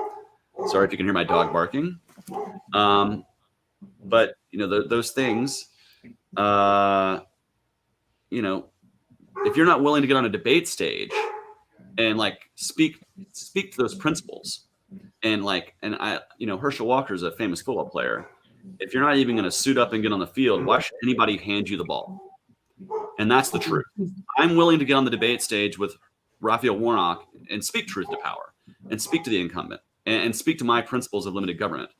Sorry if you can hear my dog barking. But those things, if you're not willing to get on a debate stage and speak to those principles, and Herschel Walker is a famous football player. If you're not even going to suit up and get on the field, why should anybody hand you the ball? And that's the truth. I'm willing to get on the debate stage with Raphael Warnock and speak truth to power and speak to the incumbent and speak to my principles of limited government.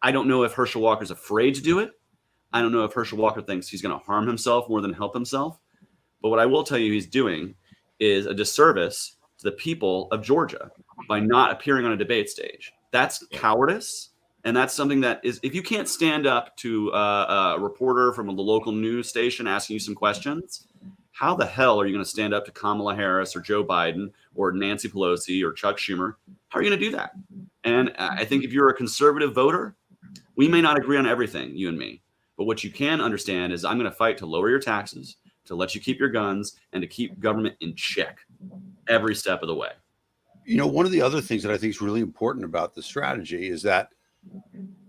I don't know if Herschel Walker's afraid to do it. I don't know if Herschel Walker thinks he's going to harm himself more than help himself. But what I will tell you he's doing is a disservice to the people of Georgia by not appearing on a debate stage. That's cowardice. And that's something that is, if you can't stand up to a reporter from the local news station asking you some questions, how the hell are you going to stand up to Kamala Harris or Joe Biden or Nancy Pelosi or Chuck Schumer? How are you going to do that? And I think if you're a conservative voter, we may not agree on everything, you and me. But what you can understand is I'm going to fight to lower your taxes, to let you keep your guns, and to keep government in check every step of the way. One of the other things that I think is really important about the strategy is that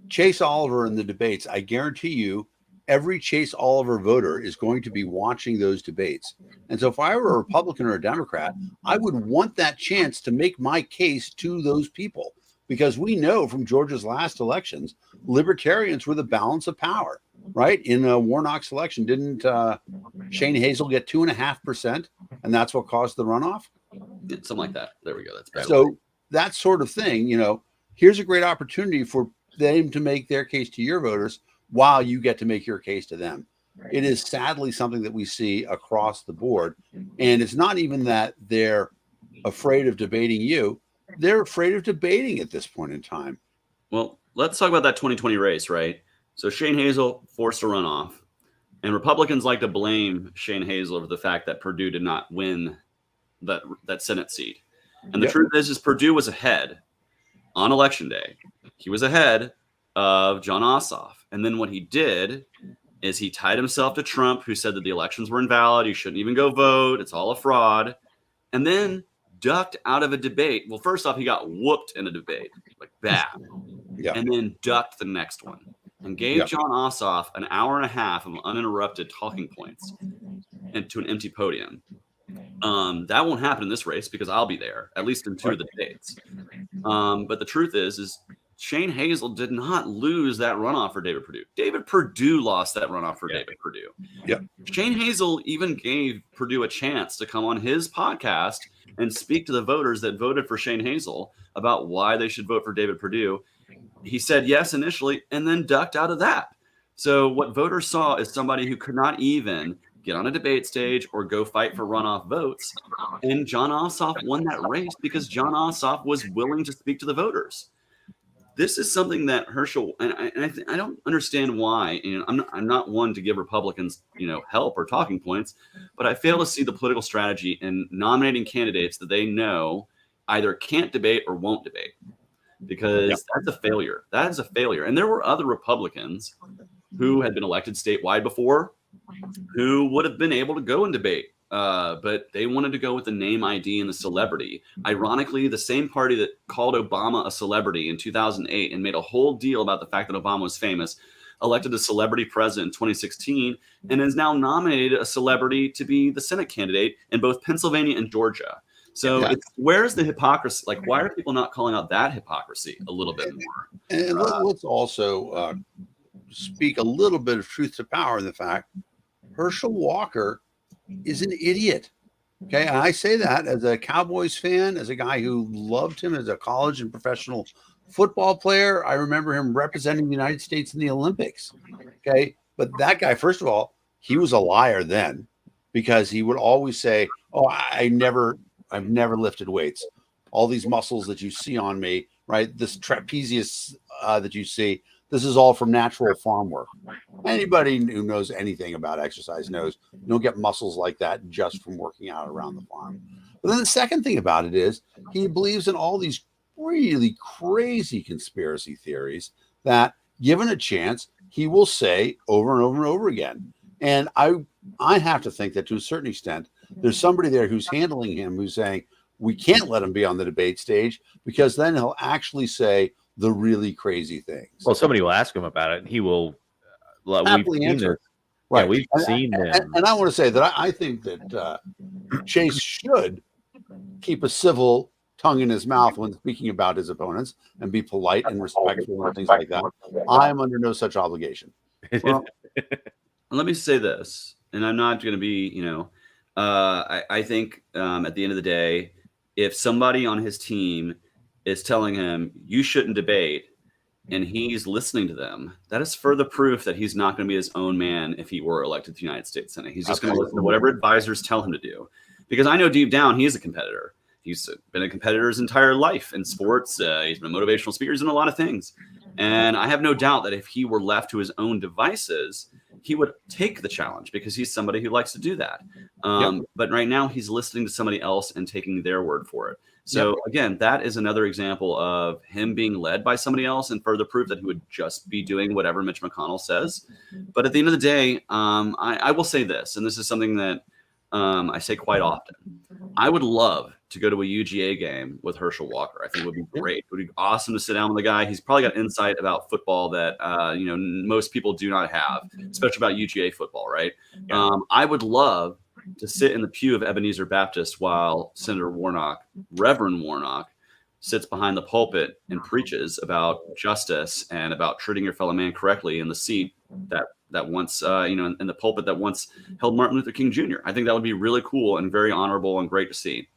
Chase Oliver in the debates, I guarantee you, every Chase Oliver voter is going to be watching those debates. And so if I were a Republican or a Democrat, I would want that chance to make my case to those people, because we know from Georgia's last elections, libertarians were the balance of power, right? In Warnock's election, didn't Shane Hazel get 2.5%? And that's what caused the runoff? Yeah, something like that. There we go. That's better. So that sort of thing, here's a great opportunity for them to make their case to your voters while you get to make your case to them. It is sadly something that we see across the board. And it's not even that they're afraid of debating you. They're afraid of debating at this point in time. Well, let's talk about that 2020 race, right? So Shane Hazel forced a runoff, and Republicans like to blame Shane Hazel for the fact that Purdue did not win that Senate seat. And the truth is Purdue was ahead on election day. He was ahead of Jon Ossoff. And then what he did is he tied himself to Trump, who said that the elections were invalid. You shouldn't even go vote. It's all a fraud. And then ducked out of a debate. Well, first off, he got whooped in a debate, like bad. Yeah. And then ducked the next one and gave Jon Ossoff an hour and a half of uninterrupted talking points and to an empty podium. That won't happen in this race because I'll be there, at least in 2 of the debates. But the truth is Shane Hazel did not lose that runoff for David Perdue. David Perdue lost that runoff for David Perdue. Yeah. Shane Hazel even gave Perdue a chance to come on his podcast and speak to the voters that voted for Shane Hazel about why they should vote for David Perdue. He said yes initially and then ducked out of that. So what voters saw is somebody who could not even get on a debate stage or go fight for runoff votes. And Jon Ossoff won that race because Jon Ossoff was willing to speak to the voters. This is something that Herschel, and I don't understand why. I'm not one to give Republicans, help or talking points, but I fail to see the political strategy in nominating candidates that they know either can't debate or won't debate, because that's a failure. That is a failure. And there were other Republicans who had been elected statewide before who would have been able to go and debate. But they wanted to go with the name ID and the celebrity. Ironically, the same party that called Obama a celebrity in 2008 and made a whole deal about the fact that Obama was famous, elected a celebrity president in 2016 and has now nominated a celebrity to be the Senate candidate in both Pennsylvania and Georgia. So where's the hypocrisy? Like, why are people not calling out that hypocrisy a little bit more? And let's also speak a little bit of truth to power in the fact Herschel Walker is an idiot. Okay. And I say that as a Cowboys fan, as a guy who loved him as a college and professional football player. I remember him representing the United States in the Olympics. Okay. But that guy, first of all, he was a liar then, because he would always say, "Oh, I've never lifted weights. All these muscles that you see on me, right? This trapezius that you see, this is all from natural farm work." Anybody who knows anything about exercise knows you don't get muscles like that just from working out around the farm. But then the second thing about it is he believes in all these really crazy conspiracy theories that, given a chance, he will say over and over and over again. And I I have to think that to a certain extent, there's somebody there who's handling him, who's saying, we can't let him be on the debate stage because then he'll actually say the really crazy things. Well, somebody will ask him about it, and he will. We've Happily seen answer. this. Right. Yeah, we've seen him. And I want to say that I think that Chase should keep a civil tongue in his mouth when speaking about his opponents and be polite and respectful and things like that. I am under no such obligation. Well, let me say this, and I'm not going to be, I think at the end of the day, if somebody on his team is telling him you shouldn't debate and he's listening to them, that is further proof that he's not going to be his own man if he were elected to the United States Senate. He's just going to listen to whatever advisors tell him to do. Because I know deep down he is a competitor. He's been a competitor his entire life in sports. He's been a motivational speaker. He's done a lot of things. And I have no doubt that if he were left to his own devices, he would take the challenge because he's somebody who likes to do that. But right now he's listening to somebody else and taking their word for it. So again, that is another example of him being led by somebody else and further proof that he would just be doing whatever Mitch McConnell says. But at the end of the day, I will say this, and this is something that I say quite often. I would love to go to a UGA game with Herschel Walker. I think it would be great. It would be awesome to sit down with the guy. He's probably got insight about football that most people do not have, especially about UGA football, right? I would love to sit in the pew of Ebenezer Baptist while Senator Warnock, Reverend Warnock, sits behind the pulpit and preaches about justice and about treating your fellow man correctly in the seat that once, in the pulpit that once held Martin Luther King Jr. I think that would be really cool and very honorable and great to see.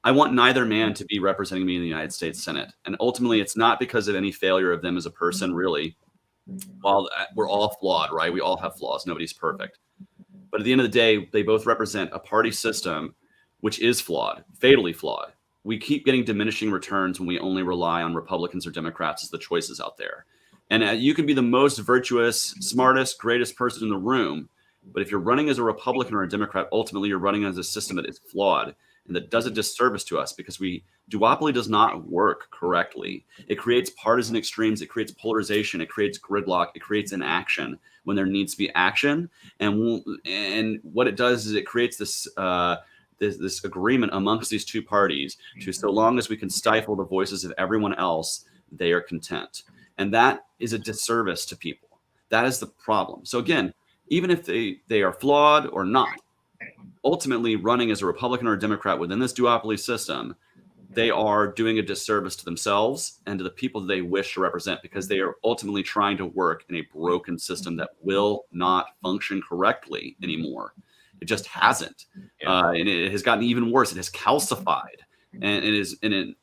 I want neither man to be representing me in the United States Senate. And ultimately, it's not because of any failure of them as a person, really. While we're all flawed, right? We all have flaws. Nobody's perfect. But at the end of the day, they both represent a party system which is flawed, fatally flawed. We keep getting diminishing returns when we only rely on Republicans or Democrats as the choices out there. And you can be the most virtuous, smartest, greatest person in the room. But if you're running as a Republican or a Democrat, ultimately you're running as a system that is flawed and that does a disservice to us because duopoly does not work correctly. It creates partisan extremes. It creates polarization. It creates gridlock. It creates inaction when there needs to be action. And what it does is it creates this this agreement amongst these two parties to, so long as we can stifle the voices of everyone else, they are content. And that is a disservice to people. That is the problem. So again, even if they are flawed or not, ultimately running as a Republican or a Democrat within this duopoly system, they are doing a disservice to themselves and to the people that they wish to represent because they are ultimately trying to work in a broken system that will not function correctly anymore. It just hasn't. And it has gotten even worse. It has calcified. And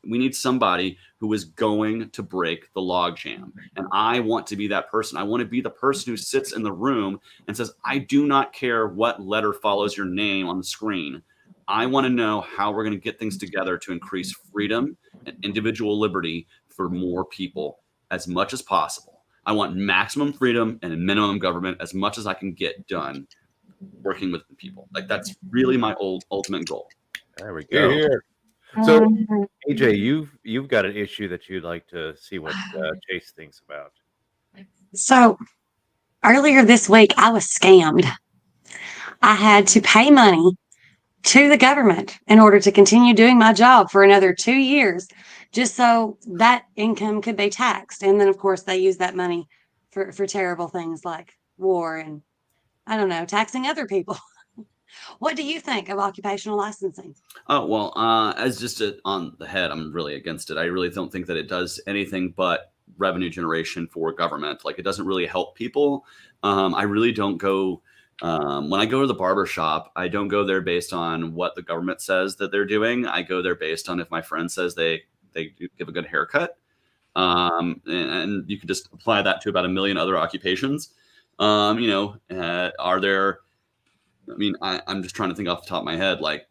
we need somebody who is going to break the logjam. And I want to be that person. I want to be the person who sits in the room and says, I do not care what letter follows your name on the screen. I want to know how we're going to get things together to increase freedom and individual liberty for more people as much as possible. I want maximum freedom and minimum government as much as I can get done working with the people. Like, that's really my ultimate goal. There we go. Here. So, AJ, you've got an issue that you'd like to see what Chase thinks about. So earlier this week, I was scammed. I had to pay money to the government in order to continue doing my job for another 2 years, just so that income could be taxed. And then, of course, they use that money for terrible things like war and, I don't know, taxing other people. What do you think of occupational licensing? Oh, well, as just on the head, I'm really against it. I really don't think that it does anything but revenue generation for government. Like, it doesn't really help people. I really don't go, when I go to the barber shop, I don't go there based on what the government says that they're doing. I go there based on if my friend says they give a good haircut. And you can just apply that to about a million other occupations. Are there, I mean, I'm just trying to think off the top of my head, like,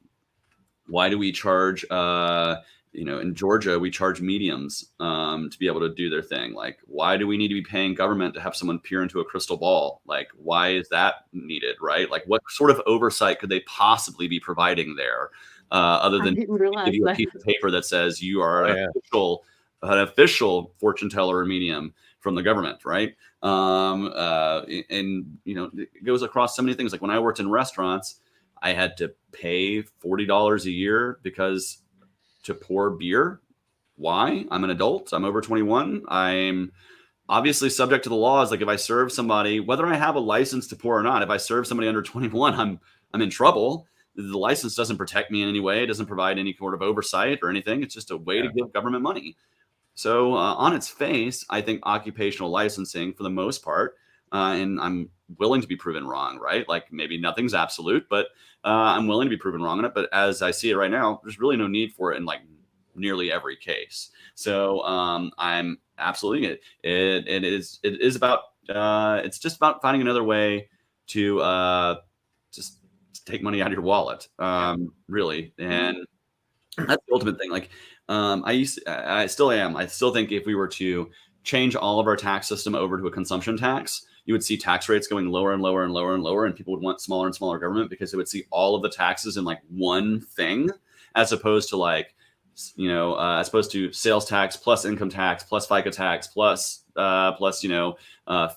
why do we charge, in Georgia, we charge mediums to be able to do their thing. Like, why do we need to be paying government to have someone peer into a crystal ball? Like, why is that needed, right? Like, what sort of oversight could they possibly be providing there other than give you a piece of paper that says you are an official official fortune teller or medium from the government, right? And it goes across so many things. Like when I worked in restaurants, I had to pay $40 a year because to pour beer. Why? I'm an adult. I'm over 21. I'm obviously subject to the laws. Like if I serve somebody, whether I have a license to pour or not, if I serve somebody under 21, I'm in trouble. The license doesn't protect me in any way. It doesn't provide any sort of oversight or anything. It's just a way to give government money. So on its face, I think occupational licensing, for the most part, and I'm willing to be proven wrong, right? Like maybe nothing's absolute, but I'm willing to be proven wrong on it. But as I see it right now, there's really no need for it in like nearly every case. So I'm absolutely it is about it's just about finding another way to just take money out of your wallet, really, and that's the ultimate thing. Like I still am. I still think if we were to change all of our tax system over to a consumption tax, you would see tax rates going lower and lower and lower and lower, and people would want smaller and smaller government because they would see all of the taxes in like one thing, as opposed to like, as opposed to sales tax plus income tax plus FICA tax plus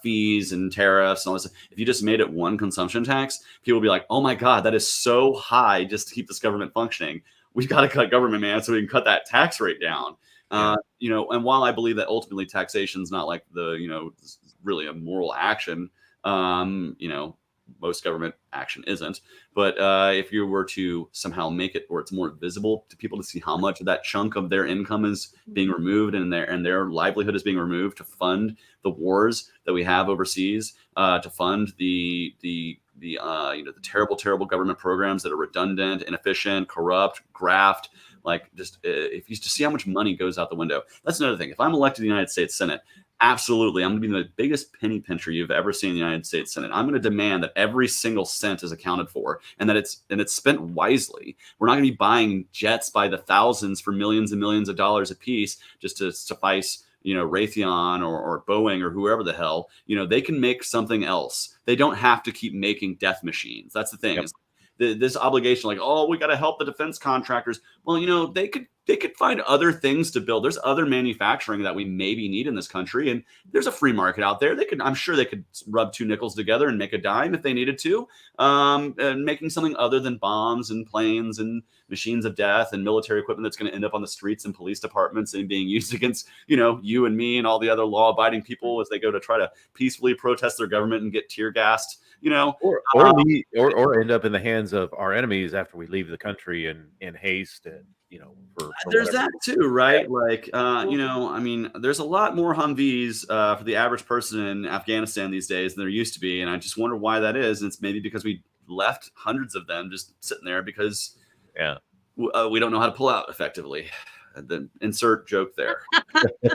fees and tariffs and all this. If you just made it one consumption tax, people would be like, oh my God, that is so high just to keep this government functioning. We've got to cut government, man, so we can cut that tax rate down. And while I believe that ultimately taxation is not like really a moral action, most government action isn't. But if you were to somehow make it where it's more visible to people to see how much of that chunk of their income is being removed and their livelihood is being removed to fund the wars that we have overseas, to fund the terrible government programs that are redundant, inefficient, corrupt, graft. Like just if you just see how much money goes out the window. That's another thing. If I'm elected to the United States Senate, absolutely, I'm going to be the biggest penny pincher you've ever seen in the United States Senate. I'm going to demand that every single cent is accounted for and that it's spent wisely. We're not going to be buying jets by the thousands for millions and millions of dollars a piece just to suffice Raytheon or Boeing or whoever the hell. They can make something else. They don't have to keep making death machines. That's the thing. Yep. This obligation, like, oh, we got to help the defense contractors. Well, they could find other things to build. There's other manufacturing that we maybe need in this country, and there's a free market out there. I'm sure they could rub two nickels together and make a dime if they needed to, and making something other than bombs and planes and machines of death and military equipment that's going to end up on the streets and police departments and being used against you and me and all the other law-abiding people as they go to try to peacefully protest their government and get tear gassed. Or end up in the hands of our enemies after we leave the country in haste, and for there's whatever. that too, right? Like there's a lot more Humvees for the average person in Afghanistan these days than there used to be, and I just wonder why that is. And it's maybe because we left hundreds of them just sitting there because we don't know how to pull out effectively. And then insert joke there. It's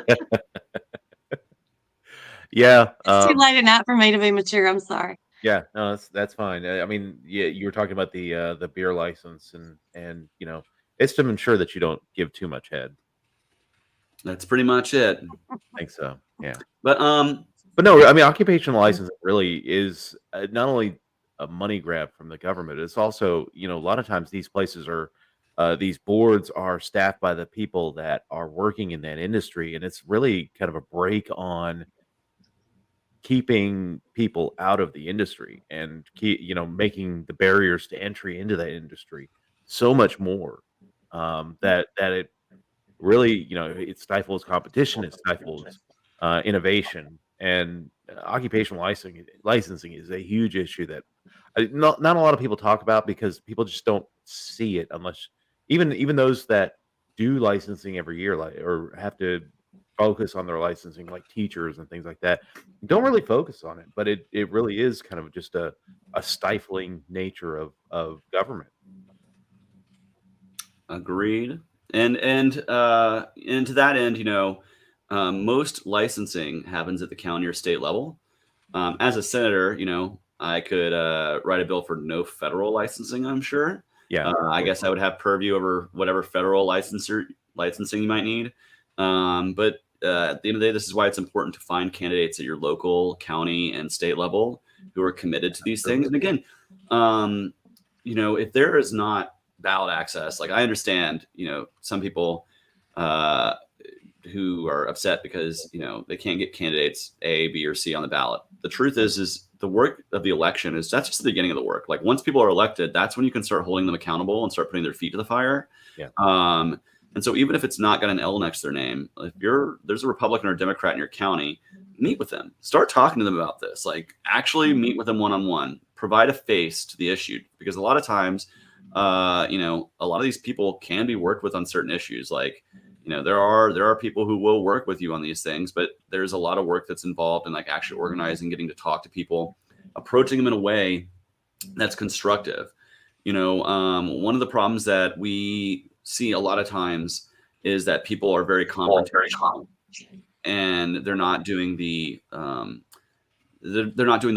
too late at night for me to be mature. I'm sorry. Yeah, no, that's fine. I mean, you were talking about the beer license, and it's to ensure that you don't give too much head. That's pretty much it. I think so. Yeah, but no, I mean, occupational license really is not only a money grab from the government. It's also a lot of times these places are these boards are staffed by the people that are working in that industry, and it's really kind of a break on keeping people out of the industry and making the barriers to entry into that industry so much more, that it really it stifles competition, it stifles innovation, and occupational licensing is a huge issue that not a lot of people talk about because people just don't see it, unless even those that do licensing every year, or have to focus on their licensing, like teachers and things like that, don't really focus on it. But it really is kind of just a stifling nature of government. Agreed. And to that end, most licensing happens at the county or state level. As a senator, I could write a bill for no federal licensing, I'm sure. Yeah. I guess I would have purview over whatever federal licensing you might need. But at the end of the day, this is why it's important to find candidates at your local, county, and state level who are committed to these things. And again, if there is not ballot access, like I understand, some people who are upset because they can't get candidates A, B, or C on the ballot. The truth is the work of the election that's just the beginning of the work. Like once people are elected, that's when you can start holding them accountable and start putting their feet to the fire. Yeah. And so even if it's not got an L next to their name, if there's a Republican or a Democrat in your county, meet with them, start talking to them about this, like actually meet with them one-on-one, provide a face to the issue, because a lot of times, a lot of these people can be worked with on certain issues. Like, there are people who will work with you on these things, but there's a lot of work that's involved in like actually organizing, getting to talk to people, approaching them in a way that's constructive. One of the problems that we see a lot of times is that people are very confrontational, and they're not doing the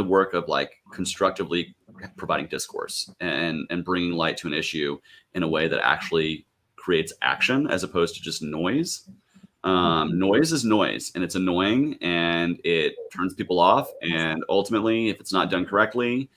work of like constructively providing discourse and bringing light to an issue in a way that actually creates action as opposed to just noise. Noise is noise, and it's annoying, and it turns people off. And ultimately, if it's not done correctly,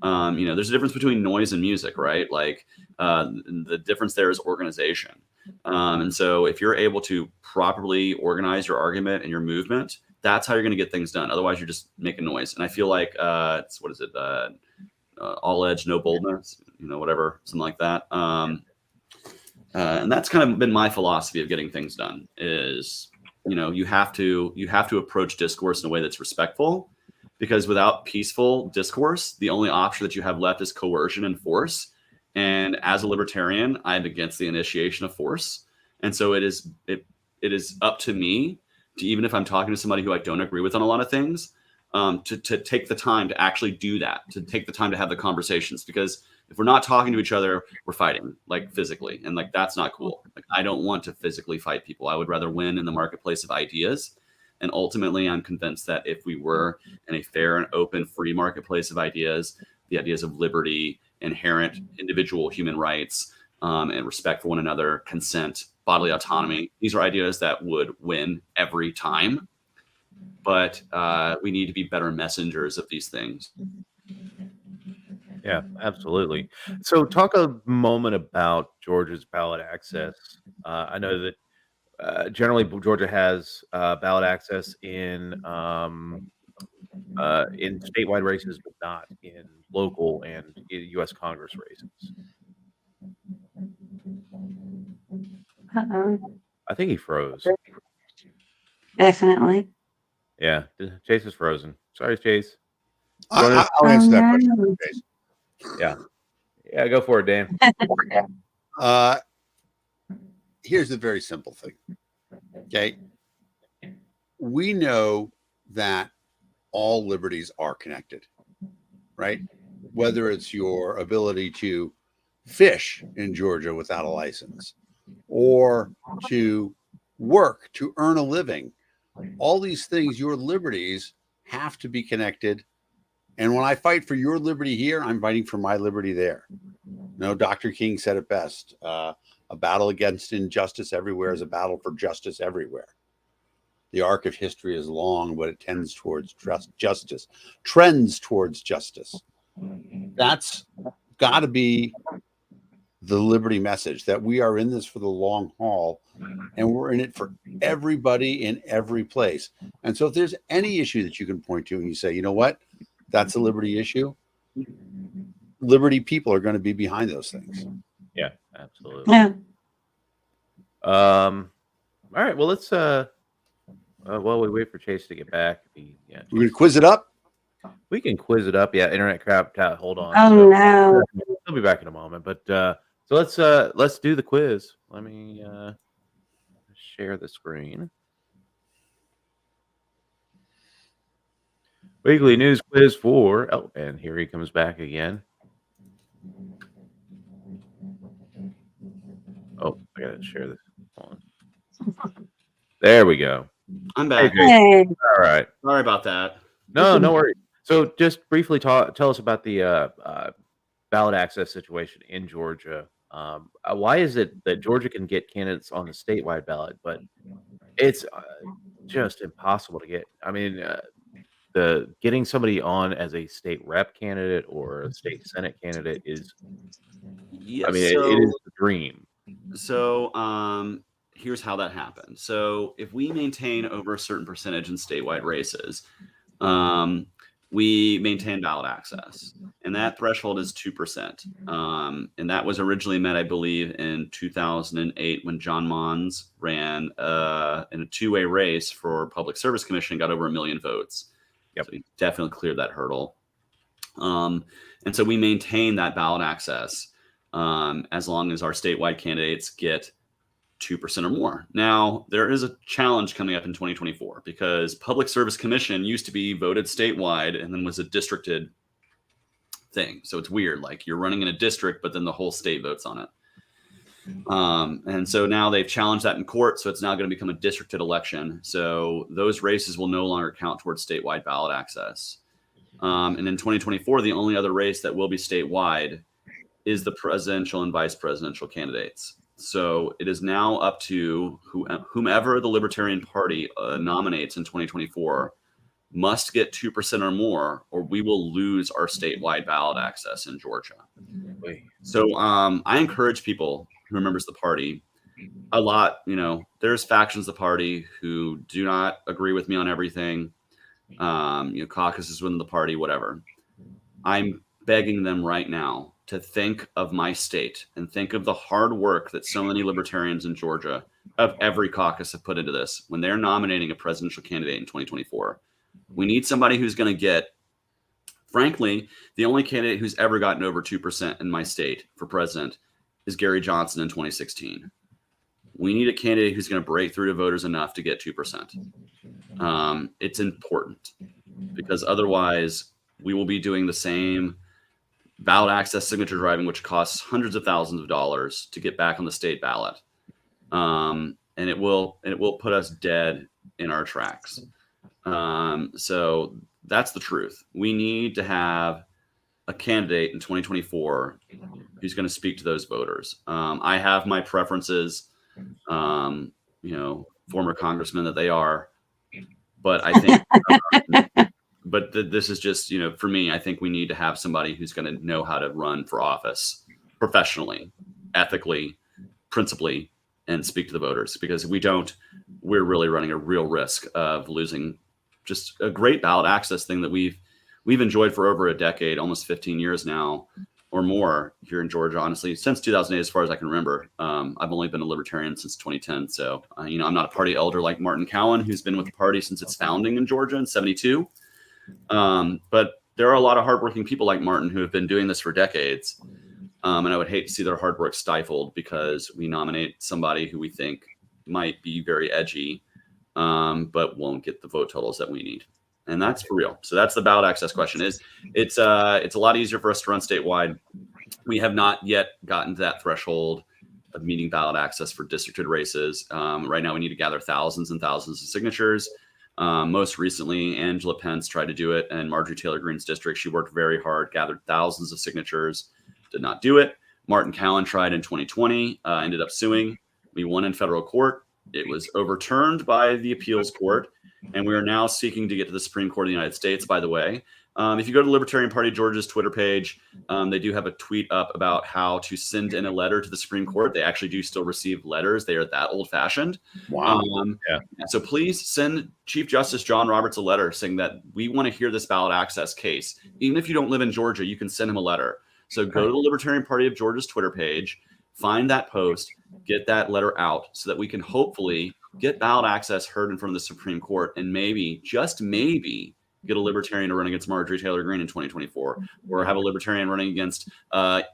there's a difference between noise and music, right? Like the difference there is organization. And so if you're able to properly organize your argument and your movement, that's how you're going to get things done. Otherwise, you're just making noise. And I feel like all edge, no boldness, whatever, something like that. And that's kind of been my philosophy of getting things done is, you have to approach discourse in a way that's respectful, because without peaceful discourse, the only option that you have left is coercion and force. And as a libertarian, I'm against the initiation of force. And so it is up to me to, even if I'm talking to somebody who I don't agree with on a lot of things, to take the time to actually do that, to take the time to have the conversations. Because if we're not talking to each other, we're fighting, like physically. And like, that's not cool. Like, I don't want to physically fight people. I would rather win in the marketplace of ideas. And ultimately, I'm convinced that if we were in a fair and open, free marketplace of ideas, the ideas of liberty, inherent individual human rights, and respect for one another, consent, bodily autonomy, these are ideas that would win every time. But we need to be better messengers of these things. Yeah, absolutely. So talk a moment about Georgia's ballot access. I know that generally Georgia has ballot access in statewide races, but not in local and U.S. Congress races. I think he froze. Definitely. Yeah, Chase is frozen. Sorry, Chase. I'll answer that question, Chase. Yeah, go for it, Dan. Here's the very simple thing. Okay. We know that all liberties are connected, right? Whether it's your ability to fish in Georgia without a license, or to work, to earn a living, all these things, your liberties have to be connected. And when I fight for your liberty here, I'm fighting for my liberty there. Dr. King said it best. A battle against injustice everywhere is a battle for justice everywhere. The arc of history is long, but it tends towards justice, trends towards justice. That's got to be the liberty message, that we are in this for the long haul, and we're in it for everybody in every place. And so if there's any issue that you can point to and you say, you know what, that's a liberty issue, liberty people are going to be behind those things. Yeah, absolutely. Yeah. All right. Well, let's while we wait for Chase to get back, We're going to quiz it up. We can quiz it up. Yeah, internet crapped out. Hold on. Oh no. I'll be back in a moment. But so let's do the quiz. Let me share the screen. Weekly news quiz for and here he comes back again. Oh, I gotta share this. Hold on. There we go. I'm back. Hey. All right. Sorry about that. No worries. So just briefly tell us about the ballot access situation in Georgia. Why is it that Georgia can get candidates on the statewide ballot, but it's just impossible to get? I mean, the getting somebody on as a state rep candidate or a state senate candidate is, Yes, I mean, it is the dream. So here's how that happened. So if we maintain over a certain percentage in statewide races, we maintain ballot access, and that threshold is 2%. And that was originally met, I believe, in 2008 when John Mons ran in a two-way race for Public Service Commission and got over 1 million votes. Yep. So he definitely cleared that hurdle. And so we maintain that ballot access as long as our statewide candidates get 2% or more. Now, there is a challenge coming up in 2024 because Public Service Commission used to be voted statewide and then was a districted thing. So it's weird. Like you're running in a district, but then the whole state votes on it. And so now they've challenged that in court. So it's now going to become a districted election. So those races will no longer count towards statewide ballot access. And in 2024, the only other race that will be statewide is the presidential and vice presidential candidates. So it is now up to whomever the Libertarian Party nominates in 2024 must get 2% or more, or we will lose our statewide ballot access in Georgia. So I encourage people who are members of the party a lot. There's factions of the party who do not agree with me on everything. Caucuses within the party, whatever. I'm begging them right now to think of my state and think of the hard work that so many libertarians in Georgia of every caucus have put into this when they're nominating a presidential candidate in 2024. We need somebody who's going to get, frankly, the only candidate who's ever gotten over 2% in my state for president is Gary Johnson in 2016. We need a candidate who's going to break through to voters enough to get 2%. It's important because otherwise we will be doing the same ballot access signature driving, which costs hundreds of thousands of dollars to get back on the state ballot. And it will put us dead in our tracks. So that's the truth. We need to have a candidate in 2024 who's going to speak to those voters. I have my preferences, former congressmen that they are, but I think, this is just, for me, I think we need to have somebody who's going to know how to run for office professionally, ethically, principally, and speak to the voters, because if we don't, we're really running a real risk of losing just a great ballot access thing that we've enjoyed for over a decade, almost 15 years now or more here in Georgia, honestly, since 2008, as far as I can remember. I've only been a libertarian since 2010. So, I'm not a party elder like Martin Cowan, who's been with the party since its founding in Georgia in 72. But there are a lot of hardworking people like Martin who have been doing this for decades. And I would hate to see their hard work stifled because we nominate somebody who we think might be very edgy, but won't get the vote totals that we need. And that's for real. So that's the ballot access question. It's a lot easier for us to run statewide. We have not yet gotten to that threshold of meeting ballot access for districted races. Right now, we need to gather thousands and thousands of signatures. Most recently, Angela Pence tried to do it in Marjorie Taylor Greene's district. She worked very hard, gathered thousands of signatures, did not do it. Martin Cowan tried in 2020, ended up suing. We won in federal court. It was overturned by the appeals court, and we are now seeking to get to the Supreme Court of the United States, by the way. If you go to Libertarian Party Georgia's Twitter page, they do have a tweet up about how to send in a letter to the Supreme Court. They actually do still receive letters. They are that old-fashioned. Wow. Yeah. So please send Chief Justice John Roberts a letter saying that we want to hear this ballot access case. Even if you don't live in Georgia, you can send him a letter. So go to the Libertarian Party of Georgia's Twitter page, find that post, get that letter out so that we can hopefully get ballot access heard in front of the Supreme Court and maybe, just maybe, get a libertarian to run against Marjorie Taylor Greene in 2024, or have a libertarian running against, Nikema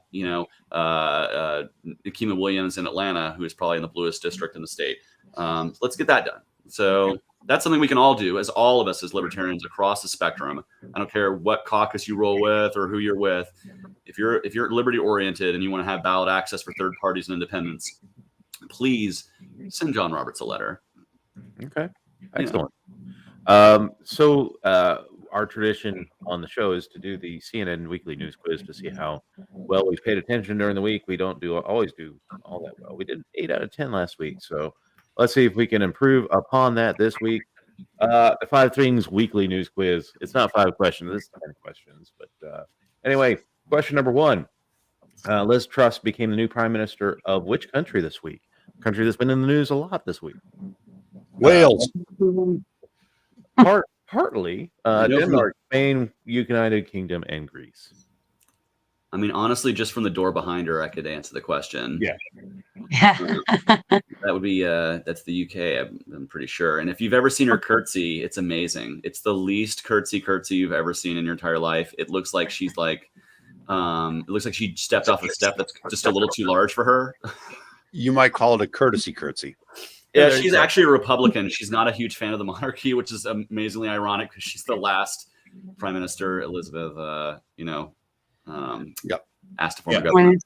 Williams in Atlanta, who is probably in the bluest district in the state. Let's get that done. So that's something we can all do, as all of us as libertarians across the spectrum. I don't care what caucus you roll with or who you're with. If you're liberty oriented and you want to have ballot access for third parties and independents, please send John Roberts a letter. Okay, excellent. So our tradition on the show is to do the CNN weekly news quiz to see how well we've paid attention during the week. We don't always do all that well. We did 8 out of 10 last week, so let's see if we can improve upon that this week. The 5 Things weekly news quiz. It's not 5 questions. It's 10 questions. But anyway, question number 1. Liz Truss became the new prime minister of which country this week? country that's been in the news a lot this week. Wales. Partly I know from Denmark, Spain, United Kingdom, and Greece. I mean, honestly, just from the door behind her, I could answer the question. Yeah. That would be that's the UK. I'm pretty sure. And if you've ever seen her curtsy, it's amazing. It's the least curtsy you've ever seen in your entire life. It looks like she's like, it looks like she stepped off a step that's just a little too large for her. You might call it a courtesy curtsy. Yeah, there you she's go. actually a Republican. She's not a huge fan of the monarchy, which is amazingly ironic because she's the last Prime Minister Elizabeth, Yep. asked to form a Yeah. government.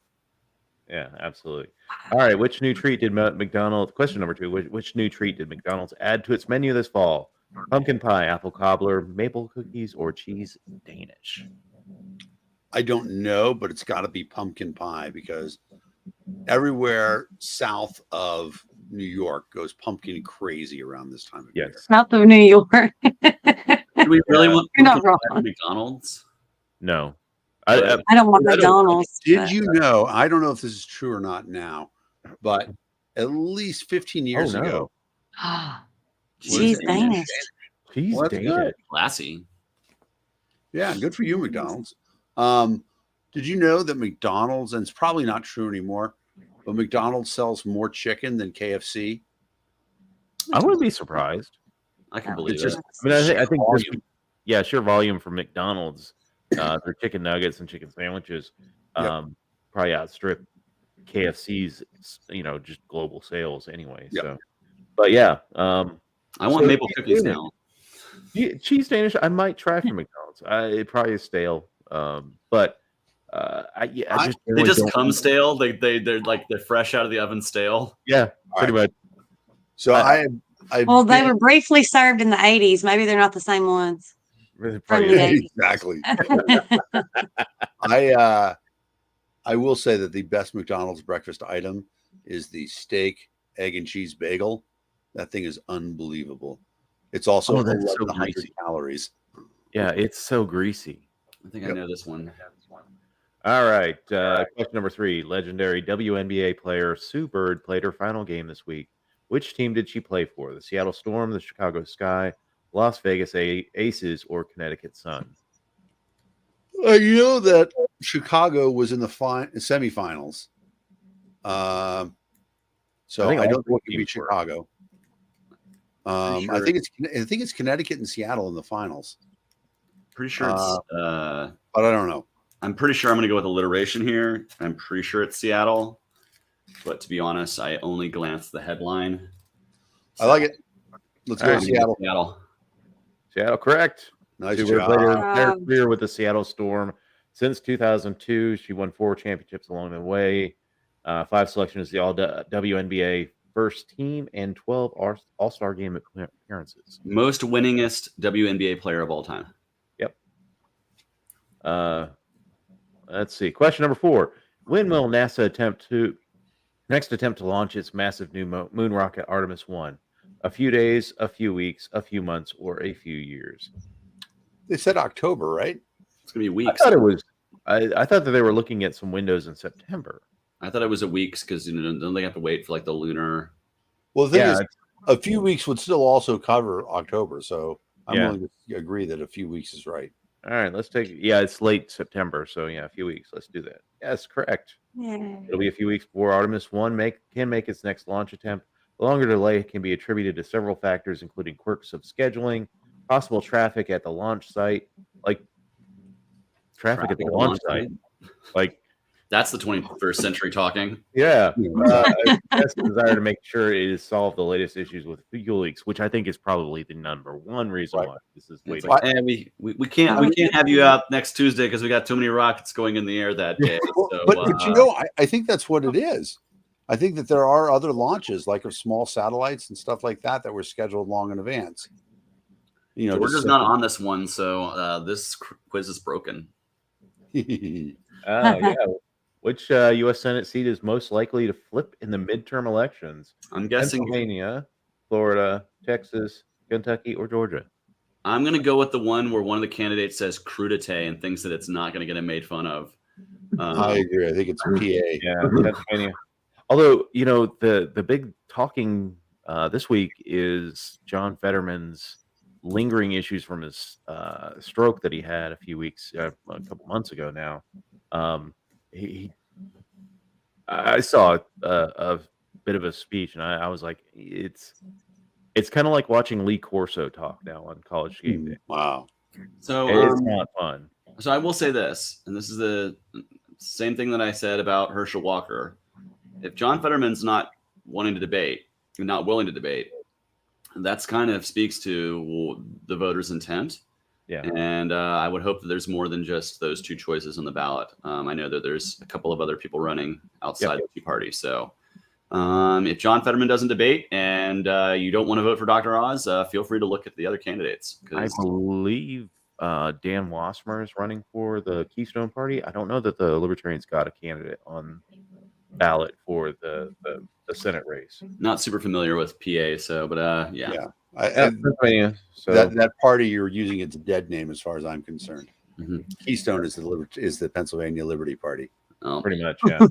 Yeah, absolutely. All right, which new treat did McDonald's? Question number 2: which new treat did McDonald's add to its menu this fall? Pumpkin pie, apple cobbler, maple cookies, or cheese Danish? I don't know, but it's got to be pumpkin pie because everywhere south of New York goes pumpkin crazy around this time of year. Yes. South of New York. Do we really want You're not pumpkin pie wrong. at McDonald's? No. I don't want I don't- McDonald's. Did you know? I don't know if this is true or not now, but at least 15 years no. ago, Cheese Cheese Danish. Cheese Well, that's Danish. good. Classy. yeah, good for you, McDonald's. Did you know that McDonald's, and it's probably not true anymore, but McDonald's sells more chicken than KFC? I wouldn't be surprised. I can Oh, believe It's it. just I mean, I think just, volume. yeah, sheer volume from McDonald's, their chicken nuggets and chicken sandwiches, Yep. probably outstrip KFC's, just global sales anyway. Yep. So, but yeah, I want So maple cheese cookies Danish. now. cheese Danish, I might try from McDonald's. It probably is stale, but I They really just don't- come stale. They're fresh out of the oven stale. Yeah, pretty much. So I Well, they were briefly served in the 80s. Maybe they're not the same ones. Really From probably the is. exactly. I will say that the best McDonald's breakfast item is the steak, egg, and cheese bagel. That thing is unbelievable. It's also Oh, that's so 1,100 greasy. calories. Yeah, it's so greasy. I think I Yep. know this one. All right. Question number 3. Legendary WNBA player Sue Bird played her final game this week. Which team did she play for? The Seattle Storm, the Chicago Sky, Las Vegas Aces, or Connecticut Sun? You know that Chicago was in the semifinals. So I think I all don't think four it could be teams were. Chicago. Pretty I sure- think it's Connecticut and Seattle in the finals, Pretty sure it's. but I don't know. I'm pretty sure I'm going to go with alliteration here. I'm pretty sure it's Seattle, but to be honest, I only glanced the headline. I like it. Let's All go right. Seattle. Seattle. Seattle, correct. Nice Sue Bird job. played her entire Wow. career with the Seattle Storm since 2002. She won 4 championships along the way, 5 selections as the All WNBA first team, and 12 All-Star game appearances. Most winningest WNBA player of all time. Let's see. Question number 4. When will NASA next attempt to launch its massive new moon rocket Artemis 1? A few days, a few weeks, a few months, or a few years? They said October, right? It's going to be I weeks. thought it was. I thought that they were looking at some windows in September. I thought it was a weeks because don't they have to wait for like the lunar? Well, the thing Yeah, is, a few weeks would still also cover October. So I'm Yeah. willing to agree that a few weeks is right. All right, let's take. Yeah, it's late September, so yeah, a few weeks. Let's do that. Yes, correct. Yeah. It'll be a few weeks before Artemis 1 can make its next launch attempt. The longer delay can be attributed to several factors, including quirks of scheduling, possible traffic at the launch site, like traffic at the launch site. Like, That's the 21st century talking. yeah, that's the desire to make sure it has solved the latest issues with fuel leaks, which I think is probably the number one reason Right. why this is It's waiting. like, we can't have you out next Tuesday because we got too many rockets going in the air that day. Well, So, but you know, I think that's what it is. I think that there are other launches, like of small satellites and stuff like that, that were scheduled long in advance. You know, Georgia's not on this one, so this quiz is broken. Yeah. Which U.S. Senate seat is most likely to flip in the midterm elections? I'm guessing Pennsylvania, Florida, Texas, Kentucky, or Georgia? I'm going to go with the one where one of the candidates says crudité and thinks that it's not going to get him made fun of. I agree. I think it's PA. Yeah, Pennsylvania. Although, the big talking this week is John Fetterman's lingering issues from his stroke that he had a couple months ago now. Um, he I saw a bit of a speech, and I was like, it's kind of like watching Lee Corso talk now on College Game Day. Wow. So It's not fun. So I will say this, and this is the same thing that I said about Herschel Walker. If John Fetterman's not wanting to debate, not willing to debate, that's kind of speaks to the voters' intent. Yeah. And I would hope that there's more than just those two choices on the ballot. I know that there's a couple of other people running outside the Tea Party. So if John Fetterman doesn't debate and you don't want to vote for Dr. Oz, feel free to look at the other candidates. I believe Dan Wasmer is running for the Keystone Party. I don't know that the Libertarians got a candidate on ballot for the Senate race. Not super familiar with PA, so but yeah. Pennsylvania. So That party you're using, it's a dead name as far as I'm concerned. Mhm. Keystone is the Pennsylvania Liberty Party. Oh. pretty much, yeah.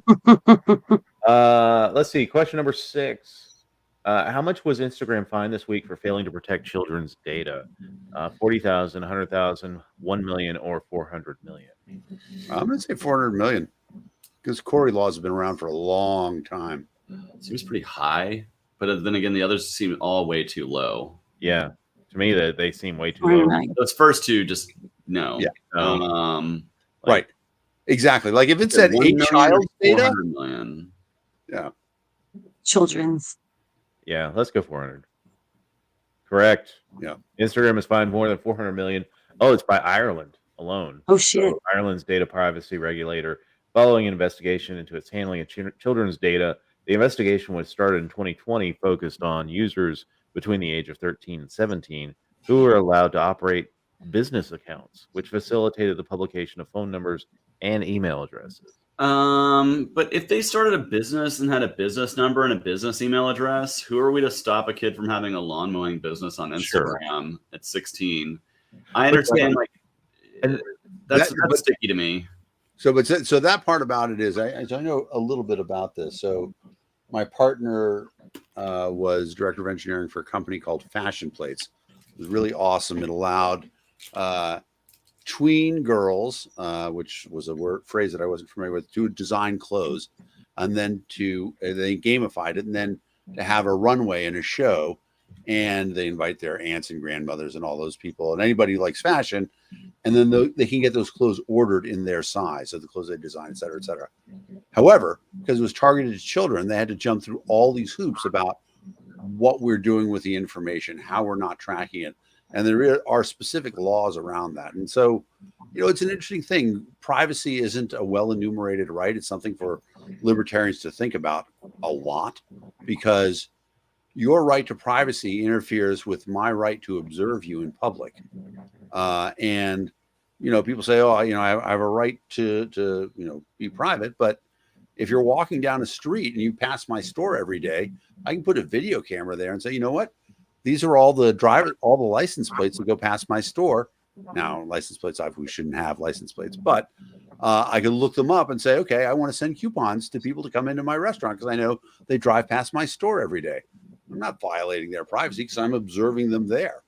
Let's see. Question number 6. How much was Instagram fined this week for failing to protect children's data? 40,000, 100,000, 1 million, or 400 million? I'm going to say 400 million because Corey laws have been around for a long time. Seems pretty high, but then again, the others seem all way too low. Yeah, to me, they seem way too Very low. nice. Those first two, just no. Yeah. Right. Exactly. Like if it said 1 a million or child's data. 400 million. Yeah. Children's. Yeah, let's go 400. Correct. Yeah. Instagram has fined more than 400 million. Oh, it's by Ireland alone. Oh, shit. So Ireland's data privacy regulator, following an investigation into its handling of children's data. The investigation was started in 2020, focused on users between the age of 13 and 17 who were allowed to operate business accounts, which facilitated the publication of phone numbers and email addresses. But if they started a business and had a business number and a business email address, who are we to stop a kid from having a lawn mowing business on Instagram at 16? I understand, that's sticky to me. So that part about it is, I know a little bit about this. So my partner was director of engineering for a company called Fashion Plates. It was really awesome. It allowed tween girls, which was a phrase that I wasn't familiar with, to design clothes, and then they gamified it, and then to have a runway and a show, and they invite their aunts and grandmothers and all those people and anybody who likes fashion, and then they can get those clothes ordered in their size of the clothes they design, et cetera, et cetera. However, because it was targeted to children, they had to jump through all these hoops about what we're doing with the information, how we're not tracking it. And there are specific laws around that. And so, it's an interesting thing. Privacy isn't a well enumerated right. It's something for libertarians to think about a lot, because your right to privacy interferes with my right to observe you in public. And people say, oh, I have a right to be private. But if you're walking down the street and you pass my store every day, I can put a video camera there and say, you know what? These are all the license plates that go past my store. Now, license plates, we shouldn't have license plates, but I can look them up and say, okay, I want to send coupons to people to come into my restaurant because I know they drive past my store every day. I'm not violating their privacy because I'm observing them there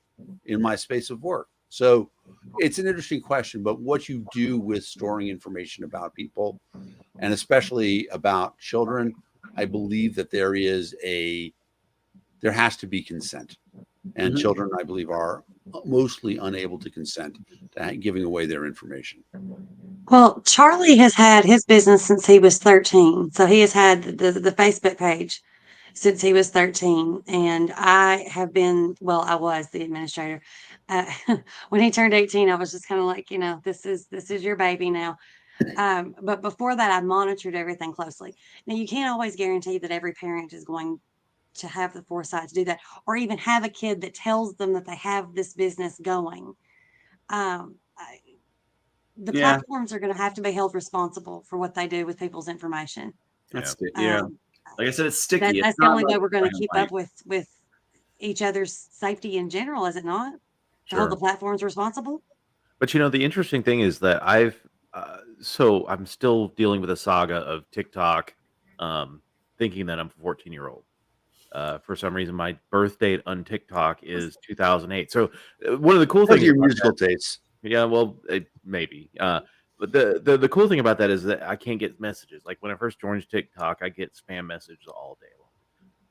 in my space of work. So it's an interesting question, but what you do with storing information about people, and especially about children, I believe that there has to be consent. And children, I believe, are mostly unable to consent to giving away their information. Well, Charlie has had his business since he was 13. So he has had the Facebook page since he was 13. And I was the administrator. When he turned 18, I was just kind of like, this is your baby now. But before that, I monitored everything closely. Now, you can't always guarantee that every parent is going to have the foresight to do that, or even have a kid that tells them that they have this business going. The platforms are going to have to be held responsible for what they do with people's information. Like I said, it's sticky. That's the only way we're going to keep up with each other's safety in general, is it not? To hold the platforms responsible. But the interesting thing is that I'm still dealing with a saga of TikTok thinking that I'm a 14-year-old. For some reason, my birth date on TikTok is 2008. So one of the cool Those are things your about musical tastes. yeah, well, maybe. But the cool thing about that is that I can't get messages. Like when I first joined TikTok, I get spam messages all day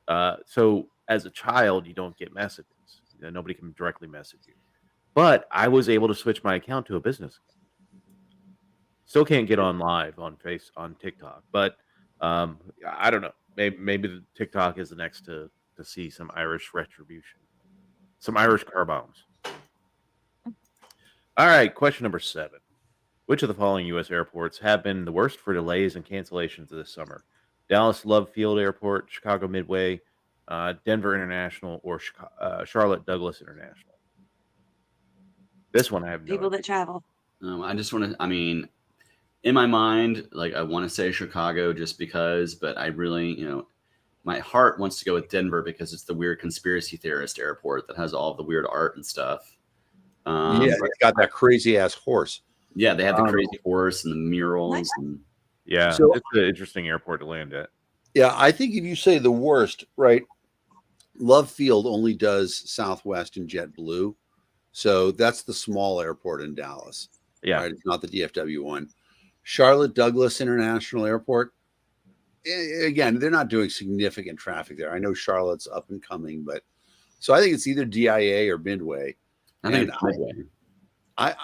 long. So as a child, you don't get messages. You know, nobody can directly message you. But I was able to switch my account to a business account. Still can't get on live on TikTok, but I don't know. Maybe the TikTok is the next to see some Irish retribution, some Irish car bombs. All right, question number 7. Which of the following U.S. airports have been the worst for delays and cancellations this summer? Dallas Love Field Airport, Chicago Midway, Denver International, or Charlotte Douglas International? This one I have no People idea. that travel. I just want to, I mean, in my mind, like I want to say Chicago just because, but I really, my heart wants to go with Denver because it's the weird conspiracy theorist airport that has all the weird art and stuff. Yeah, it's got that crazy ass horse. Yeah, they have the crazy horse and the murals. And Yeah, So- it's an interesting airport to land at. Yeah, I think if you say the worst, right? Love Field only does Southwest and JetBlue, so that's the small airport in Dallas. Yeah, Right? It's not the DFW one. Charlotte Douglas International Airport. Again, they're not doing significant traffic there. I know Charlotte's up and coming, but so I think it's either DIA or Midway. I think And it's Midway. I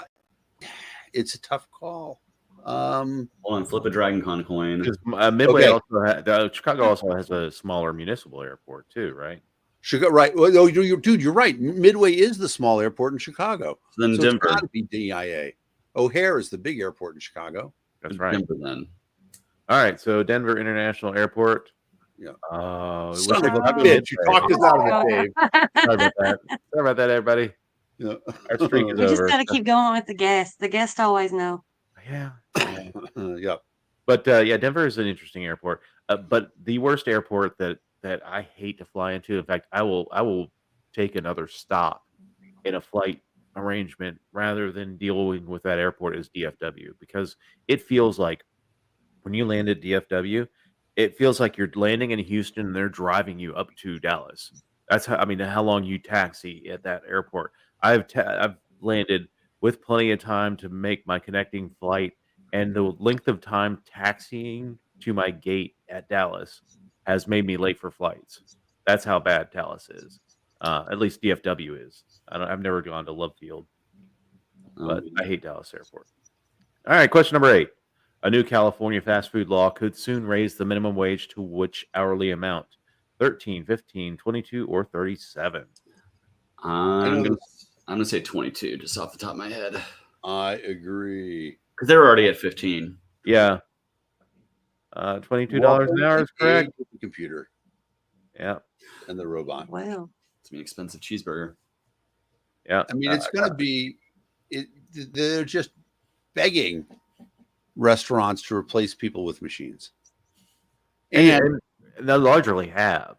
it's a tough call. Hold on, flip a Dragon Con coin. because Midway Okay. also Chicago also has a smaller municipal airport too, right? Chicago, right? Well, no, dude, you're right. Midway is the small airport in Chicago. So then So Denver. it's got to be DIA. O'Hare is the big airport in Chicago. That's right. Denver then. All right, so Denver International Airport. Yeah. Son of a Chicago bitch, you talked us out of it, Dave. Sorry about that. Sorry about that, everybody. Yeah. Our streak is We just over. got to keep going with the guests. The guests always know. Yeah. Yeah. But yeah, Denver is an interesting airport. But the worst airport that I hate to fly into. In fact, I will take another stop in a flight arrangement rather than dealing with that airport is DFW because it feels like when you land at DFW, it feels like you're landing in Houston and they're driving you up to Dallas. That's how long you taxi at that airport. I've landed with plenty of time to make my connecting flight, and the length of time taxiing to my gate at Dallas has made me late for flights. That's how bad Dallas is. At least DFW is. I've never gone to Love Field, but I hate Dallas Airport. All right, question number 8. A new California fast food law could soon raise the minimum wage to which hourly amount? 13, 15, 22, or 37? I'm gonna say 22, just off the top of my head, I agree. because they were already at 15. Yeah. $22 an hour is correct. The computer Yeah. and the robot. Wow. It's an expensive cheeseburger. Yeah. I mean, it's going to be. They're just begging restaurants to replace people with machines. And they largely have.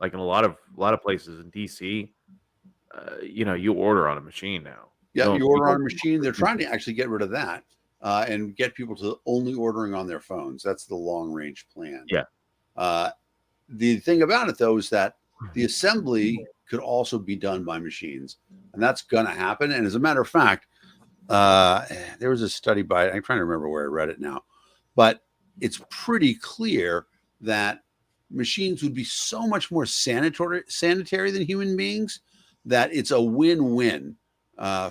Like in a lot of places in DC, you order on a machine now. Yeah, No, you order on a machine. They're trying to actually get rid of that and get people to only ordering on their phones. That's the long range plan. Yeah. The thing about it, though, is that the assembly could also be done by machines, and that's going to happen. And as a matter of fact, there was a study by, I'm trying to remember where I read it now, but it's pretty clear that machines would be so much more sanitary than human beings that it's a win-win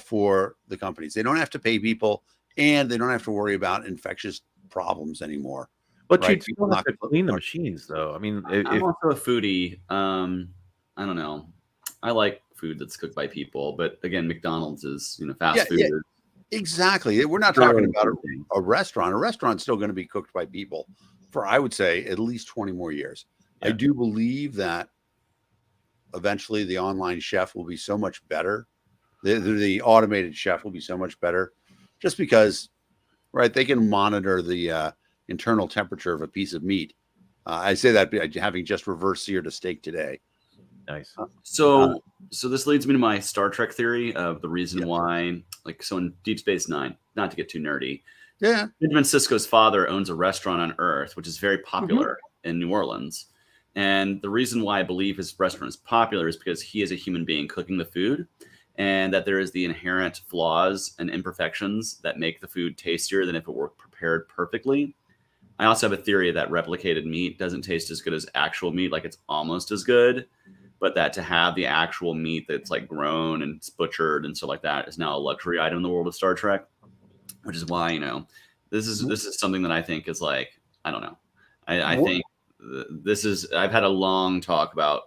for the companies. They don't have to pay people, and they don't have to worry about infectious problems anymore. But Right, you'd still people have to not- clean the machines, though. I mean, I'm if, also a foodie. I don't know. I like food that's cooked by people, but again, McDonald's is fast food. Yeah. Exactly. We're not talking about a restaurant. A restaurant's still going to be cooked by people for, I would say, at least 20 more years. I Yeah. do believe that eventually the online chef will be so much better. The automated chef will be so much better just because, right, they can monitor the internal temperature of a piece of meat. I say that having just reverse seared a steak today. nice. So this leads me to my Star Trek theory of the reason why, so in Deep Space Nine, not to get too nerdy, Yeah. Benjamin Sisko's father owns a restaurant on Earth, which is very popular in New Orleans. And the reason why I believe his restaurant is popular is because he is a human being cooking the food, and that there is the inherent flaws and imperfections that make the food tastier than if it were prepared perfectly. I also have a theory that replicated meat doesn't taste as good as actual meat, like it's almost as good, but that to have the actual meat that's like grown and it's butchered and stuff like that is now a luxury item in the world of Star Trek, which is why, this is something that I think is like, I don't know. I think I've had a long talk about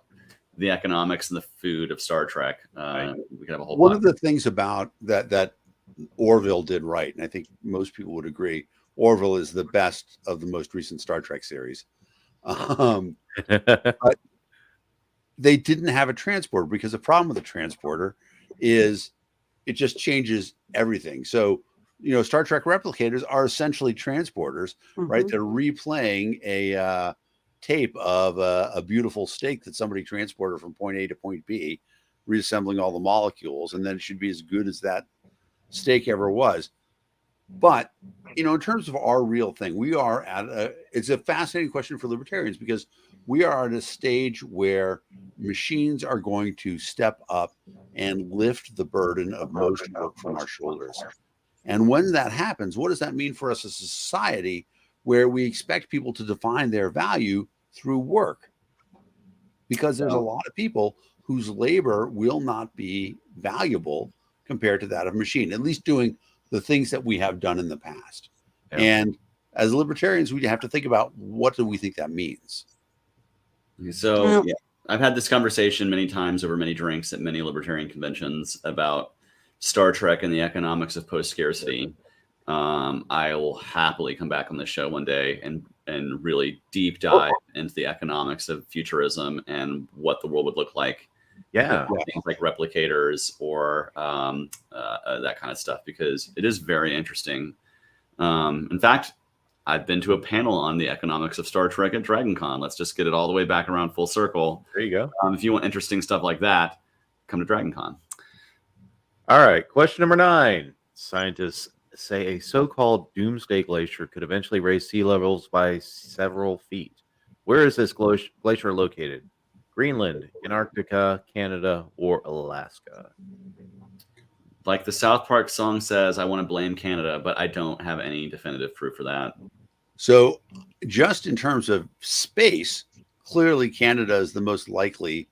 the economics and the food of Star Trek. We could have a whole One of the things about that Orville did right, and I think most people would agree, Orville is the best of the most recent Star Trek series. But they didn't have a transporter, because the problem with the transporter is it just changes everything. So, Star Trek replicators are essentially transporters, right? They're replaying a tape of a beautiful steak that somebody transported from point A to point B, reassembling all the molecules, and then it should be as good as that steak ever was. But, in terms of our real thing, we are it's a fascinating question for libertarians, because we are at a stage where machines are going to step up and lift the burden of most work from our shoulders. And when that happens, what does that mean for us as a society, where we expect people to define their value through work? Because there's a lot of people whose labor will not be valuable compared to that of a machine, at least doing the things that we have done in the past. Yeah. And as libertarians, we have to think about, what do we think that means? So I've had this conversation many times over many drinks at many libertarian conventions about Star Trek and the economics of post-scarcity. I will happily come back on this show one day and really deep dive into the economics of futurism and what the world would look like. Yeah. Things like replicators or that kind of stuff, because it is very interesting. In fact, I've been to a panel on the economics of Star Trek at DragonCon. Let's just get it all the way back around full circle. There you go. If you want interesting stuff like that, come to DragonCon. All right. Question number 9. Scientists say a so-called doomsday glacier could eventually raise sea levels by several feet. Where is this glacier located? Greenland, Antarctica, Canada, or Alaska? Like the South Park song says, I want to blame Canada, but I don't have any definitive proof for that. So just in terms of space, clearly Canada is the most likely,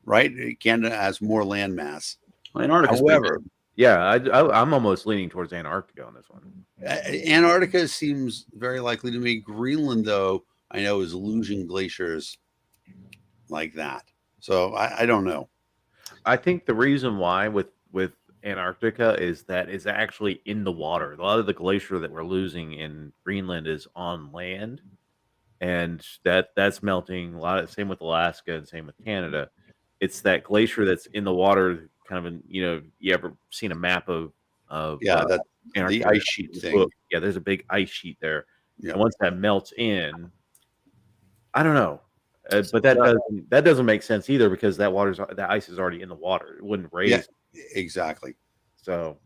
right? Canada has more land mass. Well, Antarctica. However, I'm almost leaning towards Antarctica on this one. Antarctica seems very likely to me. Greenland, though, I know is losing glaciers like that. So I don't know. I think the reason why with Antarctica is that it's actually in the water. A lot of the glacier that we're losing in Greenland is on land, and that's melting. Same with Alaska and same with Canada. It's that glacier that's in the water. Kind of, you ever seen a map of that the ice sheet thing? Yeah, there's a big ice sheet there. Yeah. And once that melts in, I don't know. But that doesn't make sense either, because that ice is already in the water. It wouldn't raise. Yeah, exactly. So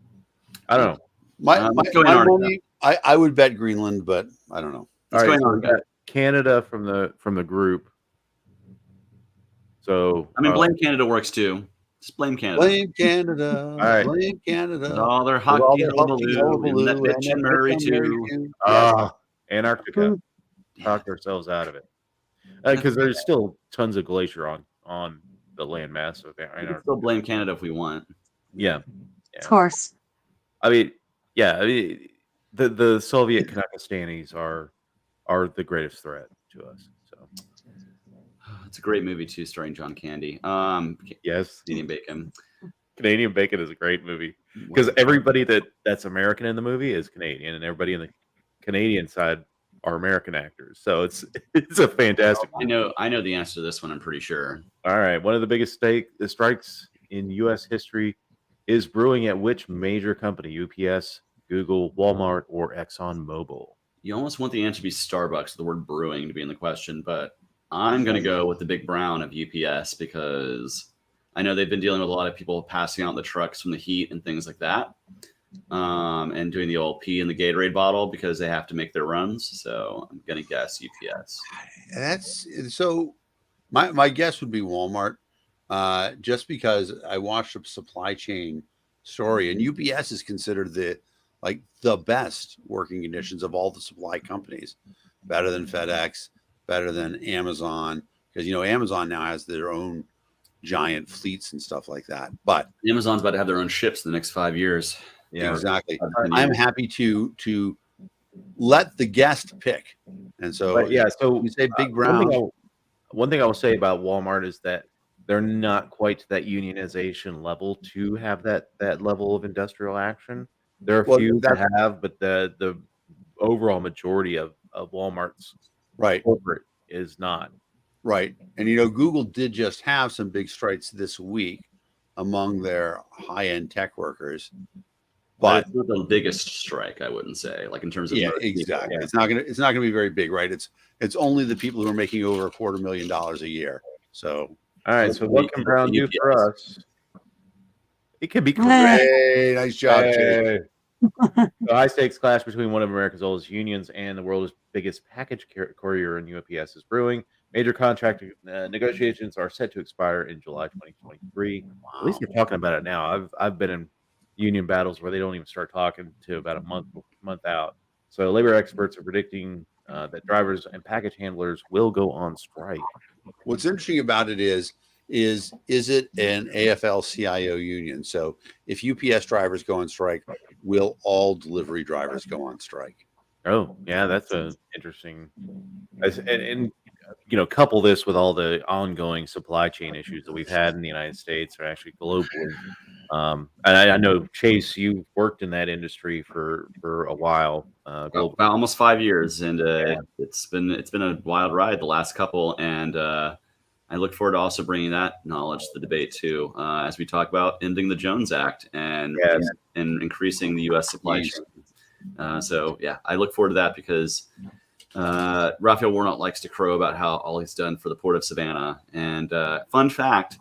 I don't know. My money, I would bet Greenland, but I don't know. All right, so Canada from the group. So blame Canada works too. Just blame Canada. Blame Canada. All right. Blame Canada. All their hockey hullabaloo, and that Mitch and Murray too. Antarctica. Talked ourselves out of it. Because there's still tons of glacier on the landmass of Antarctica. We can still blame Canada if we want. Yeah. Of course. The Soviet Kazakhstanis are the greatest threat to us. So it's a great movie too, starring John Candy. Yes, Canadian Bacon. Canadian Bacon is a great movie, because everybody that's American in the movie is Canadian, and everybody in the Canadian side are American actors. So it's a fantastic movie. I know the answer to this one, I'm pretty sure. All right. One of the biggest strikes in U.S. history is brewing at which major company? UPS, Google, Walmart, or ExxonMobil? You almost want the answer to be Starbucks, the word brewing to be in the question, but I'm going to go with the Big Brown of UPS, because I know they've been dealing with a lot of people passing out the trucks from the heat and things like that. And doing the old pee in the Gatorade bottle because they have to make their runs. So I'm going to guess UPS. That's so My guess would be Walmart, just because I watched a supply chain story, and UPS is considered the best working conditions of all the supply companies, better than FedEx, better than Amazon, because Amazon now has their own giant fleets and stuff like that. But Amazon's about to have their own ships in the next 5 years. Yeah. exactly. 5 to 10 I'm years. happy to let the guest pick, and so But yeah, so we say Big one Brown. thing I will say about Walmart is that they're not quite to that unionization level to have that level of industrial action. There are a Well, few that that's- have, but the overall majority of Walmart's right. corporate is not. Right. And Google did just have some big strikes this week among their high-end tech workers. But But it's not the biggest strike, I wouldn't say, like in terms of yeah, most people. exactly. Yeah. It's not gonna be very big, right? It's only the people who are making over $250,000 a year. So All right, so what can Brown do for us? It could be great. hey, nice job, Jake. The high stakes clash between one of America's oldest unions and the world's biggest package courier in UPS is brewing. Major contract negotiations are set to expire in July 2023. At least they're talking about it now. I've been in union battles where they don't even start talking to about a month out. So labor experts are predicting that drivers and package handlers will go on strike. What's interesting about it is it an AFL-CIO union? So if UPS drivers go on strike, will all delivery drivers go on strike? Oh, yeah, that's a interesting. And couple this with all the ongoing supply chain issues that we've had in the United States, or actually globally. And I know, Chase, you worked in that industry for a while. About almost 5 years, and it's been a wild ride the last couple, and I look forward to also bringing that knowledge to the debate too, as we talk about ending the Jones Act and increasing the U.S. supply chain. So yeah, I look forward to that because Raphael Warnock likes to crow about how all he's done for the Port of Savannah. And fun fact,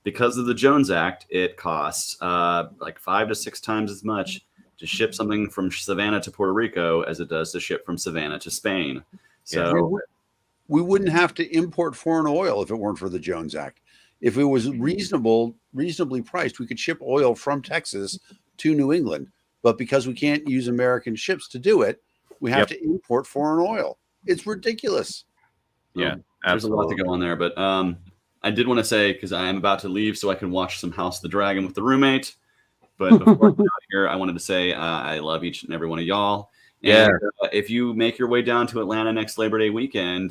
because of the Jones Act, it costs like 5 to 6 times as much to ship something from Savannah to Puerto Rico as it does to ship from Savannah to Spain. So we wouldn't have to import foreign oil if it weren't for the Jones Act. If it was reasonably priced, we could ship oil from Texas to New England. But because we can't use American ships to do it, we have to import foreign oil. It's ridiculous. Yeah, there's a lot to go on there. But I did want to say, because I am about to leave so I can watch some House of the Dragon with the roommate. But before I'm out here, I wanted to say I love each and every one of y'all. Yeah. And, if you make your way down to Atlanta next Labor Day weekend,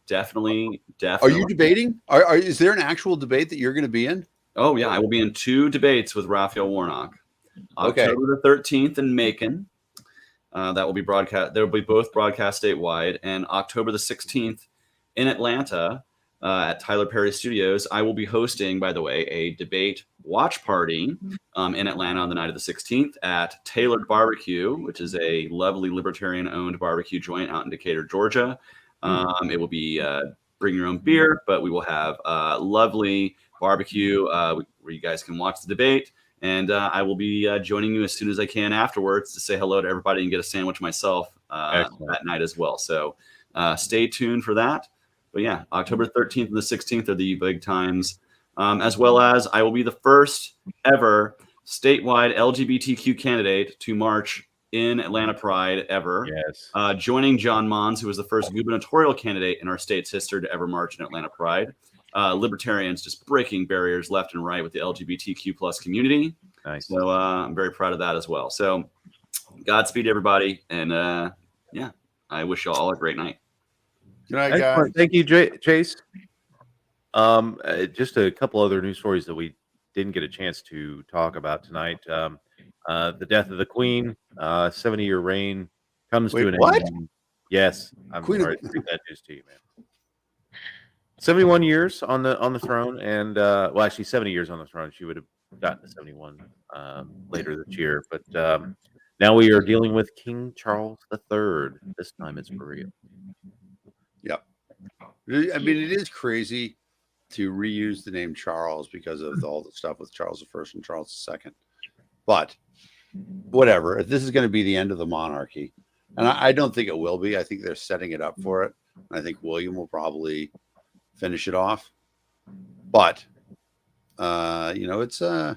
definitely. Are you debating? Is there an actual debate that you're going to be in? Oh, yeah. I will be in 2 debates with Raphael Warnock. Okay. October the 13th in Macon. That will be broadcast. They will be both broadcast statewide. And October the 16th in Atlanta at Tyler Perry Studios. I will be hosting, by the way, a debate watch party in Atlanta on the night of the 16th at Tailored Barbecue, which is a lovely libertarian-owned barbecue joint out in Decatur, Georgia. It will be bring your own beer, but we will have lovely barbecue where you guys can watch the debate. And I will be joining you as soon as I can afterwards to say hello to everybody and get a sandwich myself that night as well. So stay tuned for that. But yeah, October 13th and the 16th are the big times, as well as I will be the first ever statewide LGBTQ candidate to march in Atlanta Pride ever. Yes. Joining John Mons, who was the first gubernatorial candidate in our state's history to ever march in Atlanta Pride. Libertarians just breaking barriers left and right with the LGBTQ plus community. Nice. So I'm very proud of that as well. So Godspeed, everybody. And yeah, I wish you all a great night. Good night, guys. Thank you, Chase. Just a couple other news stories that we didn't get a chance to talk about tonight. The death of the Queen, 70-year reign comes to an end. Yes, I'm sorry to bring that news to you, man. 71 years on the throne, and well, actually 70 years on the throne. She would have gotten to 71 later this year, but now we are dealing with King Charles III. This time it's for real. Yep. I mean, it is crazy to reuse the name Charles because of all the stuff with Charles I and Charles II. But whatever. If this is going to be the end of the monarchy, and I don't think it will be. I think they're setting it up for it. I think William will probably finish it off. But it's I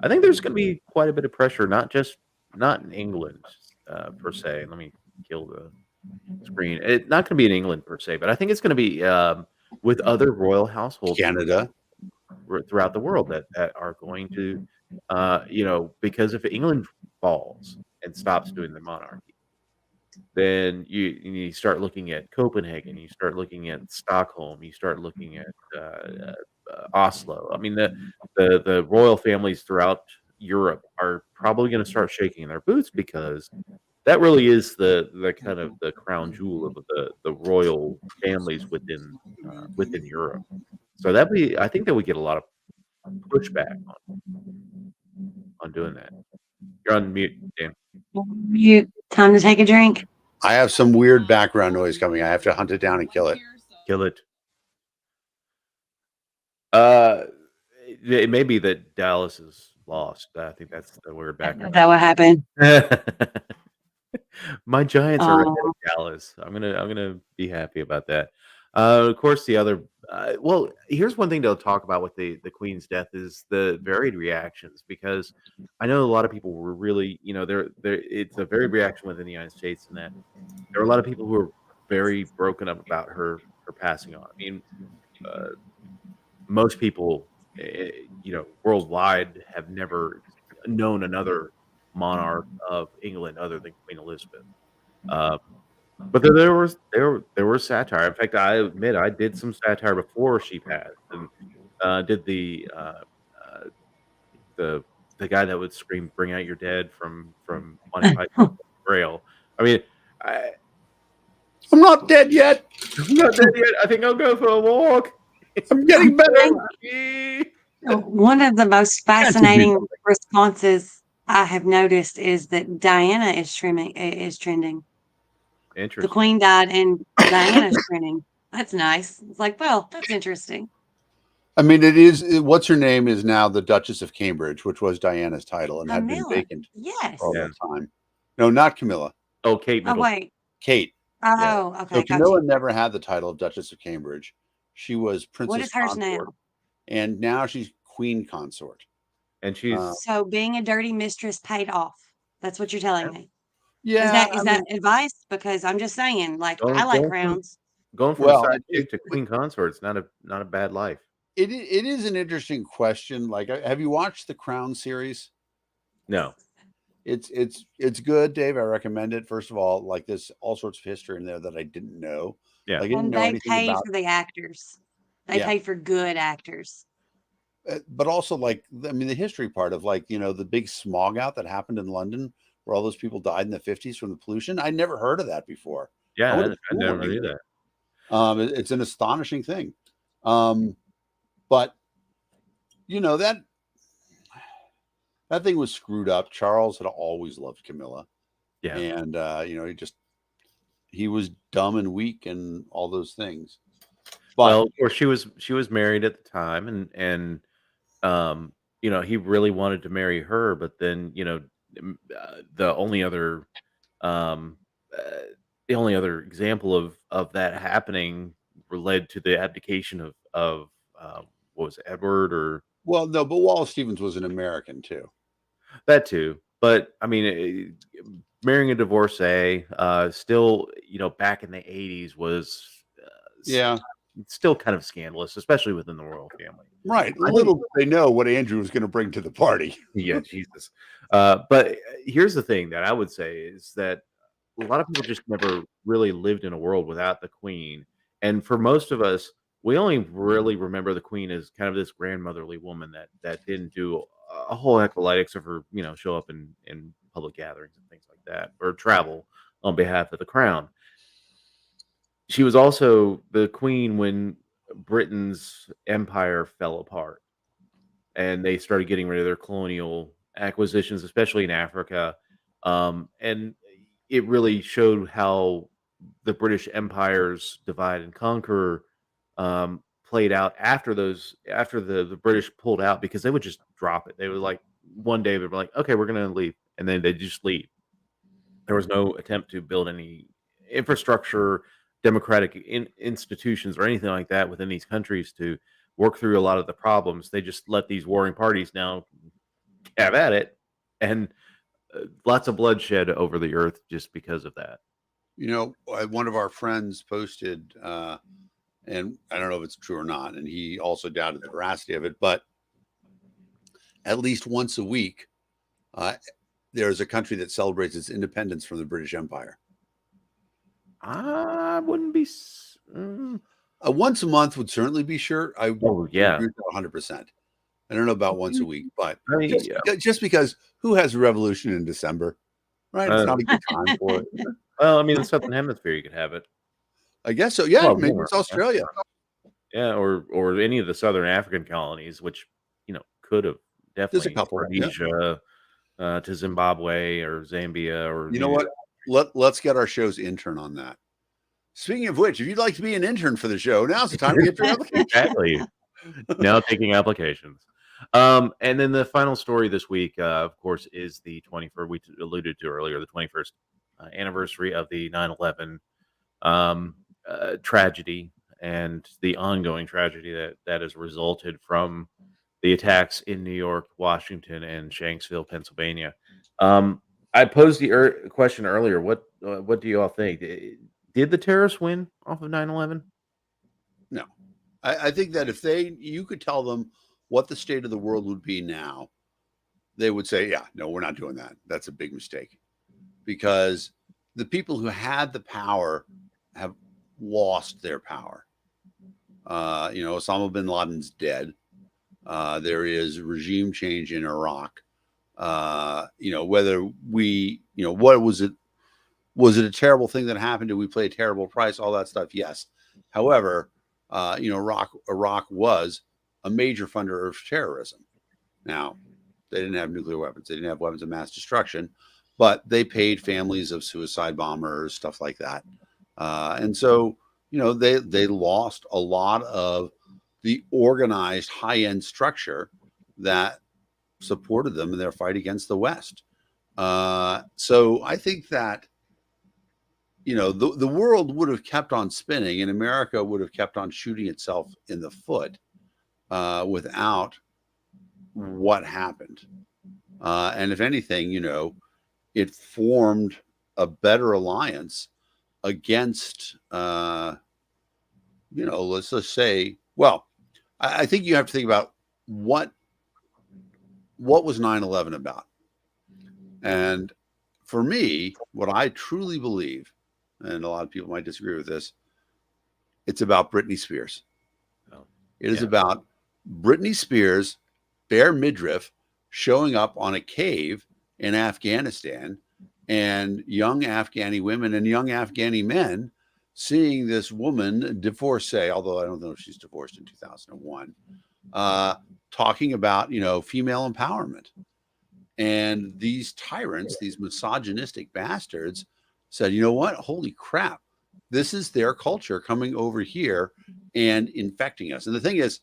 think there's going to be quite a bit of pressure, not in England per se. Let me kill the screen. It's not going to be in England per se, but I think it's going to be with other royal households Canada. throughout the world that are going to, because if England falls and stops doing the monarchy, then you start looking at Copenhagen, you start looking at Stockholm, you start looking at Oslo. I mean, the royal families throughout Europe are probably going to start shaking in their boots because that really is the kind of the crown jewel of the royal families within Europe. So I think that we get a lot of pushback on doing that. You're on mute, Dan. You time to take a drink. I have some weird background noise coming. I have to hunt it down and kill it. Kill it. It may be that Dallas is lost. I think that's the weird Is background. that what happened? My Giants are ahead Oh. of Dallas. I'm gonna be happy about that. Of course, the other. Well, here's one thing to talk about with the Queen's death is the varied reactions, because I know a lot of people were really, there it's a varied reaction within the United States, and that there are a lot of people who are very broken up about her passing on. I mean, most people, worldwide have never known another monarch of England other than Queen Elizabeth. But there was satire. In fact, I admit I did some satire before she passed, and did the guy that would scream "Bring out your dead" from Monty Python Grail. I mean, I'm not dead yet. I'm not dead yet. I think I'll go for a walk. I'm getting better. One of the most fascinating responses I have noticed is that Diana is trending. The Interesting. Queen died and Diana's trending. That's nice. It's like, well, that's interesting. I mean, it is. What's her name is now the Duchess of Cambridge, which was Diana's title and had been Camilla. vacant Yes. all that time. No, not Camilla. Oh, Kate Oh Middleton. wait. Kate. Oh, okay. So Got Camilla you. never had the title of Duchess of Cambridge. She was Princess What is hers Consort, now? and now she's Queen Consort. And she's So being a dirty mistress paid off. That's what you're telling me. Yeah, Is that advice? Because I'm just saying, like, Going- I like going from- crowns. going from Well, side chick to Queen Consort. It's not a bad life. it is an interesting question. Like, have you watched the Crown series? No. It's good, Dave. I recommend it. First of all, like, there's all sorts of history in there that I didn't know. Yeah. Like, I didn't And know they anything paid about. for the actors. They Yeah. paid for good actors. But also, like, I mean, the history part of, like, the big smog out that happened in London, where all those people died in the 50s from the pollution. I'd never heard of that before. Yeah, I went I to school never in knew England. that. It's an astonishing thing. But that thing was screwed up. Charles had always loved Camilla, Yeah. and he was dumb and weak and all those things. But Well, of course, she was married at the time, and he really wanted to marry her, but then the only other um, uh, example of that happening led to the abdication of what was it, Edward, or well, no, but Wallace Stevens was an American too. that too. But I mean, marrying a divorcee, still, back in the 80s was Yeah, still kind of scandalous, especially within the royal family. right. Little did they know what Andrew was going to bring to the party. Yeah, Jesus. But here's the thing that I would say is that a lot of people just never really lived in a world without the Queen. And for most of us, we only really remember the Queen as kind of this grandmotherly woman that didn't do a whole heck of a lot except for, show up in public gatherings and things like that, or travel on behalf of the crown. She was also the Queen when Britain's empire fell apart and they started getting rid of their colonial acquisitions, especially in Africa. And it really showed how the British Empire's divide and conquer played out after the British pulled out, because they would just drop it. They would, like, one day they'd be like, okay, we're going to leave. And then they just leave. There was no attempt to build any infrastructure, democratic institutions or anything like that within these countries to work through a lot of the problems. They just let these warring parties now have at it, and lots of bloodshed over the earth just because of that. You know, one of our friends posted, and I don't know if it's true or not, and he also doubted the veracity of it, but at least once a week, there's a country that celebrates its independence from the British Empire. I wouldn't be. Once a month would certainly be sure. Oh yeah, 100%. I don't know about once a week, but I mean, just because who has a revolution in December, right? It's not a good time for it. Well, I mean, the Southern Hemisphere, you could have it. I guess so. Yeah, Well, maybe more, it's Australia. Yeah, or any of the Southern African colonies, which could have There's a definitely couple. Rhodesia to Zimbabwe or Zambia or You know what? Let's get our show's intern on that. Speaking of which, if you'd like to be an intern for the show, now's the time to get your application. Exactly. Now taking applications. And then the final story this week, of course, is the 21st. We alluded to earlier, the 21st anniversary of the 9/11 tragedy and the ongoing tragedy that has resulted from the attacks in New York, Washington, and Shanksville, Pennsylvania. I posed the question earlier. What do you all think? Did the terrorists win off of 9/11? No. I think that if you could tell them what the state of the world would be now, they would say, yeah, no, we're not doing that. That's a big mistake. Because the people who had the power have lost their power. Osama bin Laden's dead. There is regime change in Iraq. Whether what was it? Was it a terrible thing that happened? Did we pay a terrible price? All that stuff. Yes. However, Iraq was a major funder of terrorism. Now, they didn't have nuclear weapons. They didn't have weapons of mass destruction, but they paid families of suicide bombers, stuff like that. And so, they lost a lot of the organized high-end structure that supported them in their fight against the West. So I think that, the world would have kept on spinning and America would have kept on shooting itself in the foot without what happened. And if anything, it formed a better alliance against, let's just say, well, I think you have to think about what was 9/11 about. And for me, what I truly believe, and a lot of people might disagree with this, it's about Britney Spears. It is about Britney Spears, bare midriff, showing up on a cave in Afghanistan, and young Afghani women and young Afghani men seeing this woman divorcee, although I don't know if she's divorced in 2001, talking about, female empowerment. And these tyrants, these misogynistic bastards said, you know what? Holy crap. This is their culture coming over here and infecting us. And the thing is,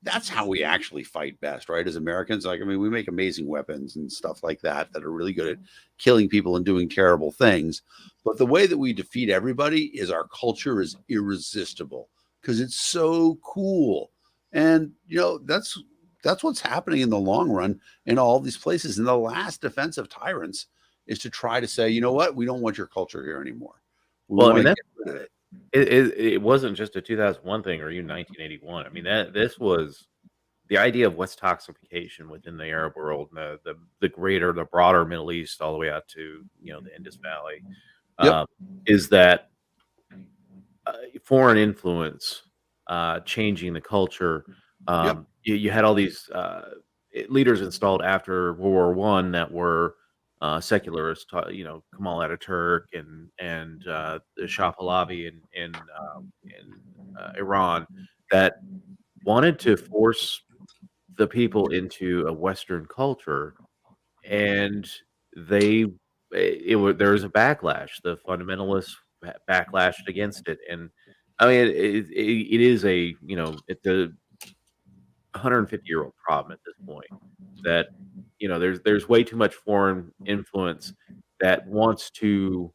that's how we actually fight best, right? As Americans, we make amazing weapons and stuff like that are really good at killing people and doing terrible things. But the way that we defeat everybody is our culture is irresistible because it's so cool. And, that's what's happening in the long run in all these places. And the last defense of tyrants is to try to say, you know what? We don't want your culture here anymore. It wasn't just a 2001 thing or even 1981. I mean, this was the idea of West toxification within the Arab world, and the broader Middle East, all the way out to the Indus Valley, is that foreign influence changing the culture. You had all these leaders installed after World War I that were secularists, Kemal Ataturk and the Shah Pahlavi in Iran, that wanted to force the people into a Western culture, and there was a backlash. The fundamentalists backlashed against it, and I mean it is it's a 150-year-old problem at this point, that there's way too much foreign influence that wants to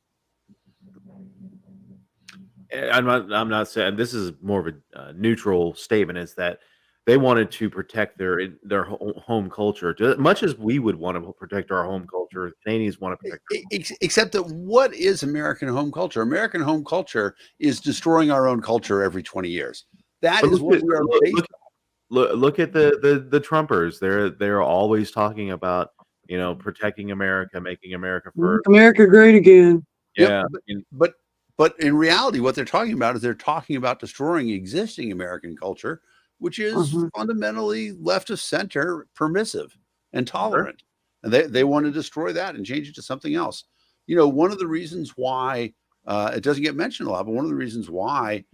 I'm not saying this is more of a neutral statement. Is that they wanted to protect their home culture, much as we would want to protect our home culture. Canadians want to protect their home. Except that what is American home culture? American home culture is destroying our own culture every 20 years. That But is what we are based look at the Trumpers. They're always talking about protecting America, making America first. America great again. Yep. Yeah, But in reality, what they're talking about is they're talking about destroying existing American culture, which is fundamentally left of center, permissive and tolerant. And they want to destroy that and change it to something else. One of the reasons why it doesn't get mentioned a lot, but one of the reasons why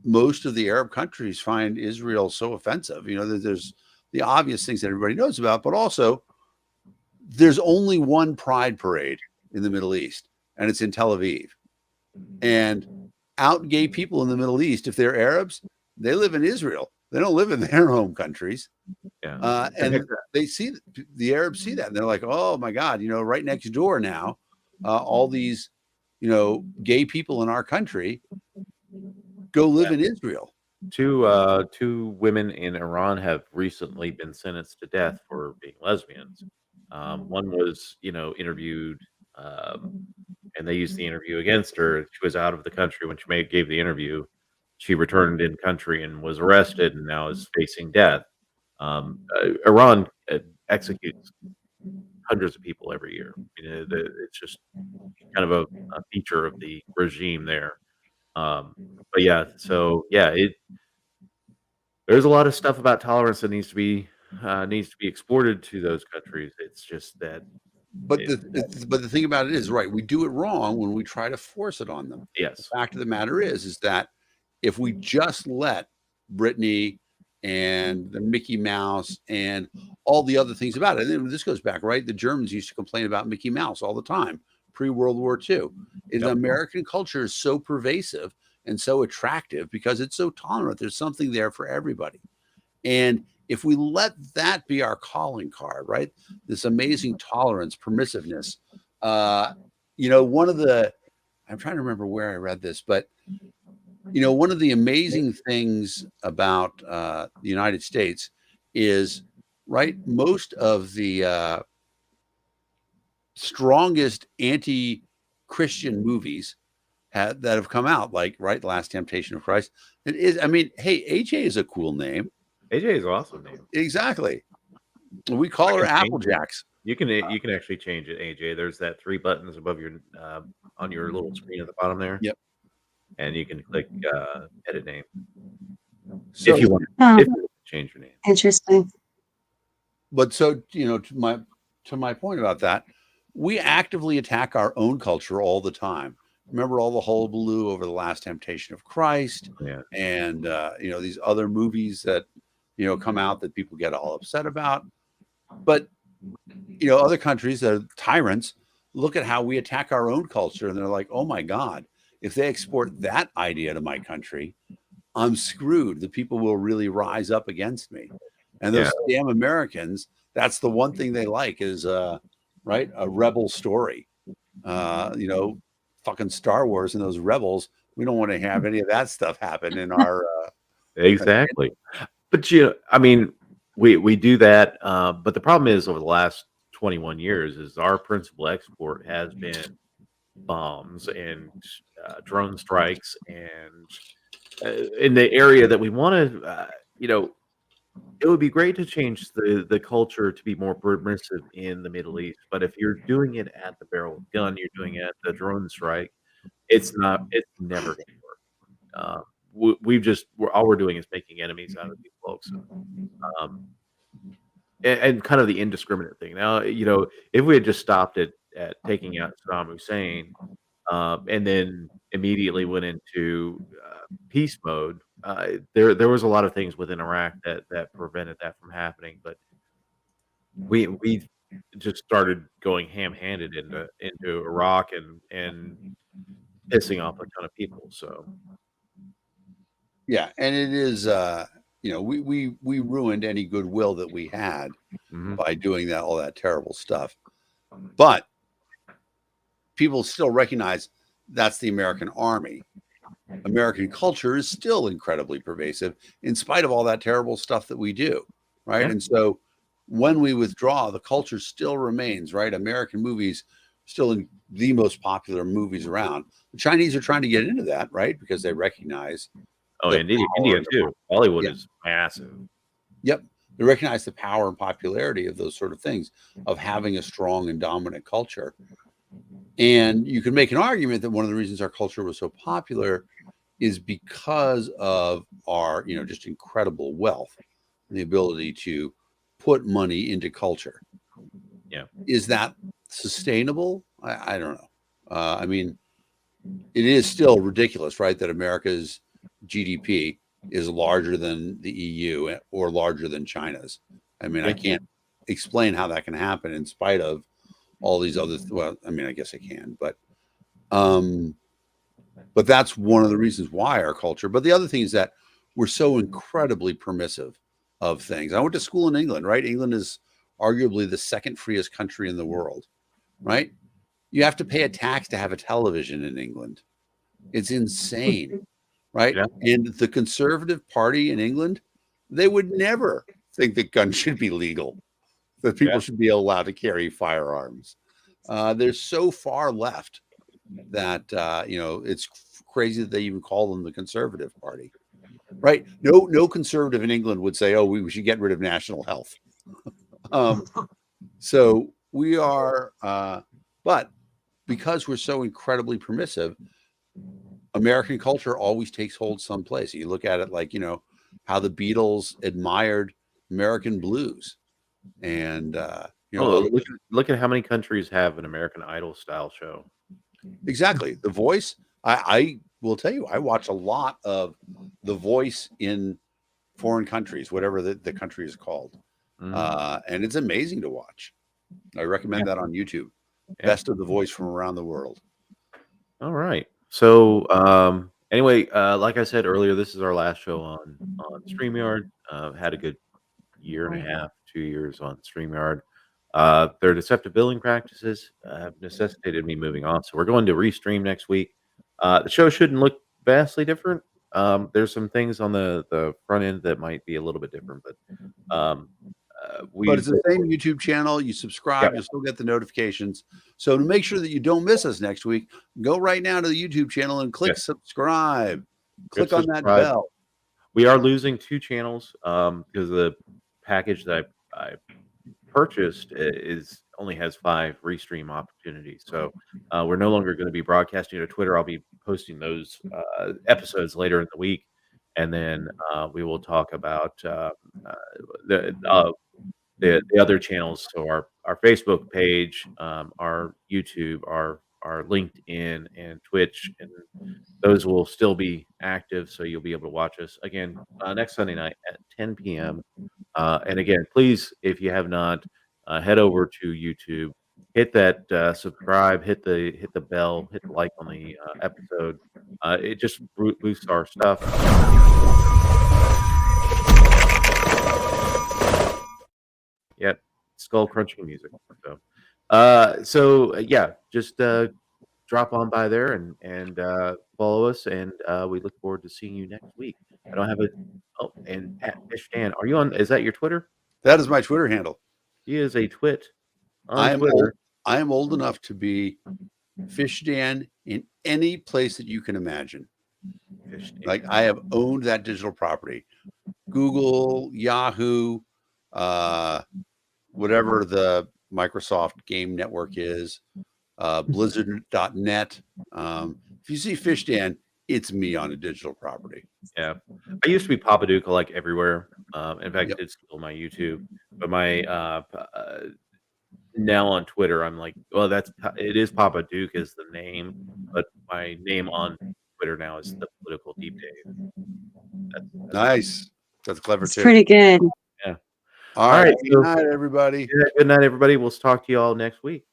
most of the Arab countries find Israel so offensive, there's the obvious things that everybody knows about, but also there's only one pride parade in the Middle East, and it's in Tel Aviv. And out gay people in the Middle East, if they're Arabs, they live in Israel. They don't live in their home countries. yeah. And they see the Arabs see that, and they're like, "Oh my God, right next door now, all these, gay people in our country go live in Israel." Two women in Iran have recently been sentenced to death for being lesbians. One was, interviewed, and they used the interview against her. She was out of the country when she gave the interview. She returned in country and was arrested, and now is facing death. Iran executes hundreds of people every year. It's just kind of a feature of the regime there. But yeah, so yeah, there's a lot of stuff about tolerance that needs to be exported to those countries. It's just that, But the thing about it is, right, we do it wrong when we try to force it on them. The yes, fact of the matter is that if we just let Britney and the Mickey Mouse and all the other things about it, and this goes back, right? The Germans used to complain about Mickey Mouse all the time, pre-World War II. American culture is so pervasive and so attractive because it's so tolerant. There's something there for everybody. And if we let that be our calling card, right? This amazing tolerance, permissiveness. One of the, I'm trying to remember where I read this, but one of the amazing things about the United States is, right, most of the strongest anti-Christian movies that have come out, like, right, Last Temptation of Christ. It is, I mean, hey, AJ is a cool name. AJ is an awesome name. Exactly. We call her Applejacks. You can actually change it, AJ. There's that 3 buttons above your on your little screen at the bottom there. Yep. And you can click edit name So, if you want to change your name. Interesting. but so, to my point about that, we actively attack our own culture all the time. Remember all the hullabaloo over the Last Temptation of Christ, Yeah. and these other movies that come out that people get all upset about. But other countries that are tyrants look at how we attack our own culture, and they're like, "Oh my God, if they export that idea to my country, I'm screwed. The people will really rise up against me." And those damn Americans, that's the one thing they like is right, a rebel story. Fucking Star Wars and those rebels. We don't want to have any of that stuff happen in our Exactly. But I mean, we do that, but the problem is over the last 21 years is our principal export has been bombs and drone strikes, and in the area that we want to, it would be great to change the culture to be more permissive in the Middle East. But if you're doing it at the barrel of gun, you're doing it at the drone strike. It's never going to work. All we're doing is making enemies out of these folks. And kind of the indiscriminate thing. Now, if we had just stopped at taking out Saddam Hussein, and then immediately went into peace mode, there was a lot of things within Iraq that prevented that from happening. But we just started going ham-handed into Iraq and pissing off a ton of people. So yeah, and it is we ruined any goodwill that we had by doing all that terrible stuff. But people still recognize that's the American army. American culture is still incredibly pervasive in spite of all that terrible stuff that we do, right? Yeah. And so when we withdraw, the culture still remains, right? American movies still in the most popular movies around. The Chinese are trying to get into that, right? Because they recognize Oh, the India power and the too. Hollywood Yeah. is massive. Yep. They recognize the power and popularity of those sort of things, of having a strong and dominant culture. And you can make an argument that one of the reasons our culture was so popular is because of our, just incredible wealth, the ability to put money into culture. Yeah. Is that sustainable? I don't know. I mean, it is still ridiculous, right? That America's GDP is larger than the EU or larger than China's. I mean, I can't explain how that can happen in spite of all these other, well, I mean, I guess I can, but that's one of the reasons why our culture. But the other thing is that we're so incredibly permissive of things. I went to school in England, right? England is arguably the second freest country in the world, right? You have to pay a tax to have a television in England. It's insane, right? Yeah. And the Conservative Party in England, they would never think that guns should be legal, that people should be allowed to carry firearms. They're so far left that it's crazy that they even call them the Conservative Party, right? No conservative in England would say, "Oh, we should get rid of national health." So we are, but because we're so incredibly permissive, American culture always takes hold someplace. You look at it like how the Beatles admired American blues, and look at how many countries have an American Idol style show. Exactly. The Voice. I will tell you, I watch a lot of The Voice in foreign countries, whatever the country is called. And it's amazing to watch. I recommend that on YouTube. Best of The Voice from around the world. All right. So anyway, like I said earlier, this is our last show on StreamYard. Had a good year and a half, 2 years on StreamYard. Their deceptive billing practices have necessitated me moving on. So we're going to restream next week. The show shouldn't look vastly different. There's some things on the front end that might be a little bit different, but but it's the same YouTube channel. You subscribe, you'll still get the notifications. So to make sure that you don't miss us next week, go right now to the YouTube channel and click subscribe. Click on that bell. We are losing 2 channels because the package that I purchased only has 5 restream opportunities. So we're no longer going to be broadcasting to Twitter. I'll be posting those episodes later in the week, and then we will talk about the other channels. So our Facebook page, our YouTube, our LinkedIn and Twitch, and those will still be active. So you'll be able to watch us again next Sunday night at 10 p.m. And again, please, if you have not, head over to YouTube, hit that subscribe, hit the bell, hit the like on the episode. It just boosts our stuff. Yep, skull crunching music. So yeah, just drop on by there and follow us, and we look forward to seeing you next week. I don't have a and at Fish Dan, are you on? Is that your Twitter? That is my Twitter handle. He is a twit on I am Twitter. I am old enough to be Fish Dan in any place that you can imagine. Like I have owned that digital property. Google, Yahoo, whatever the Microsoft game network is, Blizzard.net. If you see Fish Dan, it's me on a digital property. Yeah, I used to be Papa Duke like everywhere. In fact, it's still my YouTube, but my now on Twitter, I'm like, well, it is Papa Duke is the name, but my name on Twitter now is The Political Deep Dave. That's nice. That's clever It's too. pretty good. Yeah. All right. Good night, everybody. Good night, everybody. We'll talk to you all next week.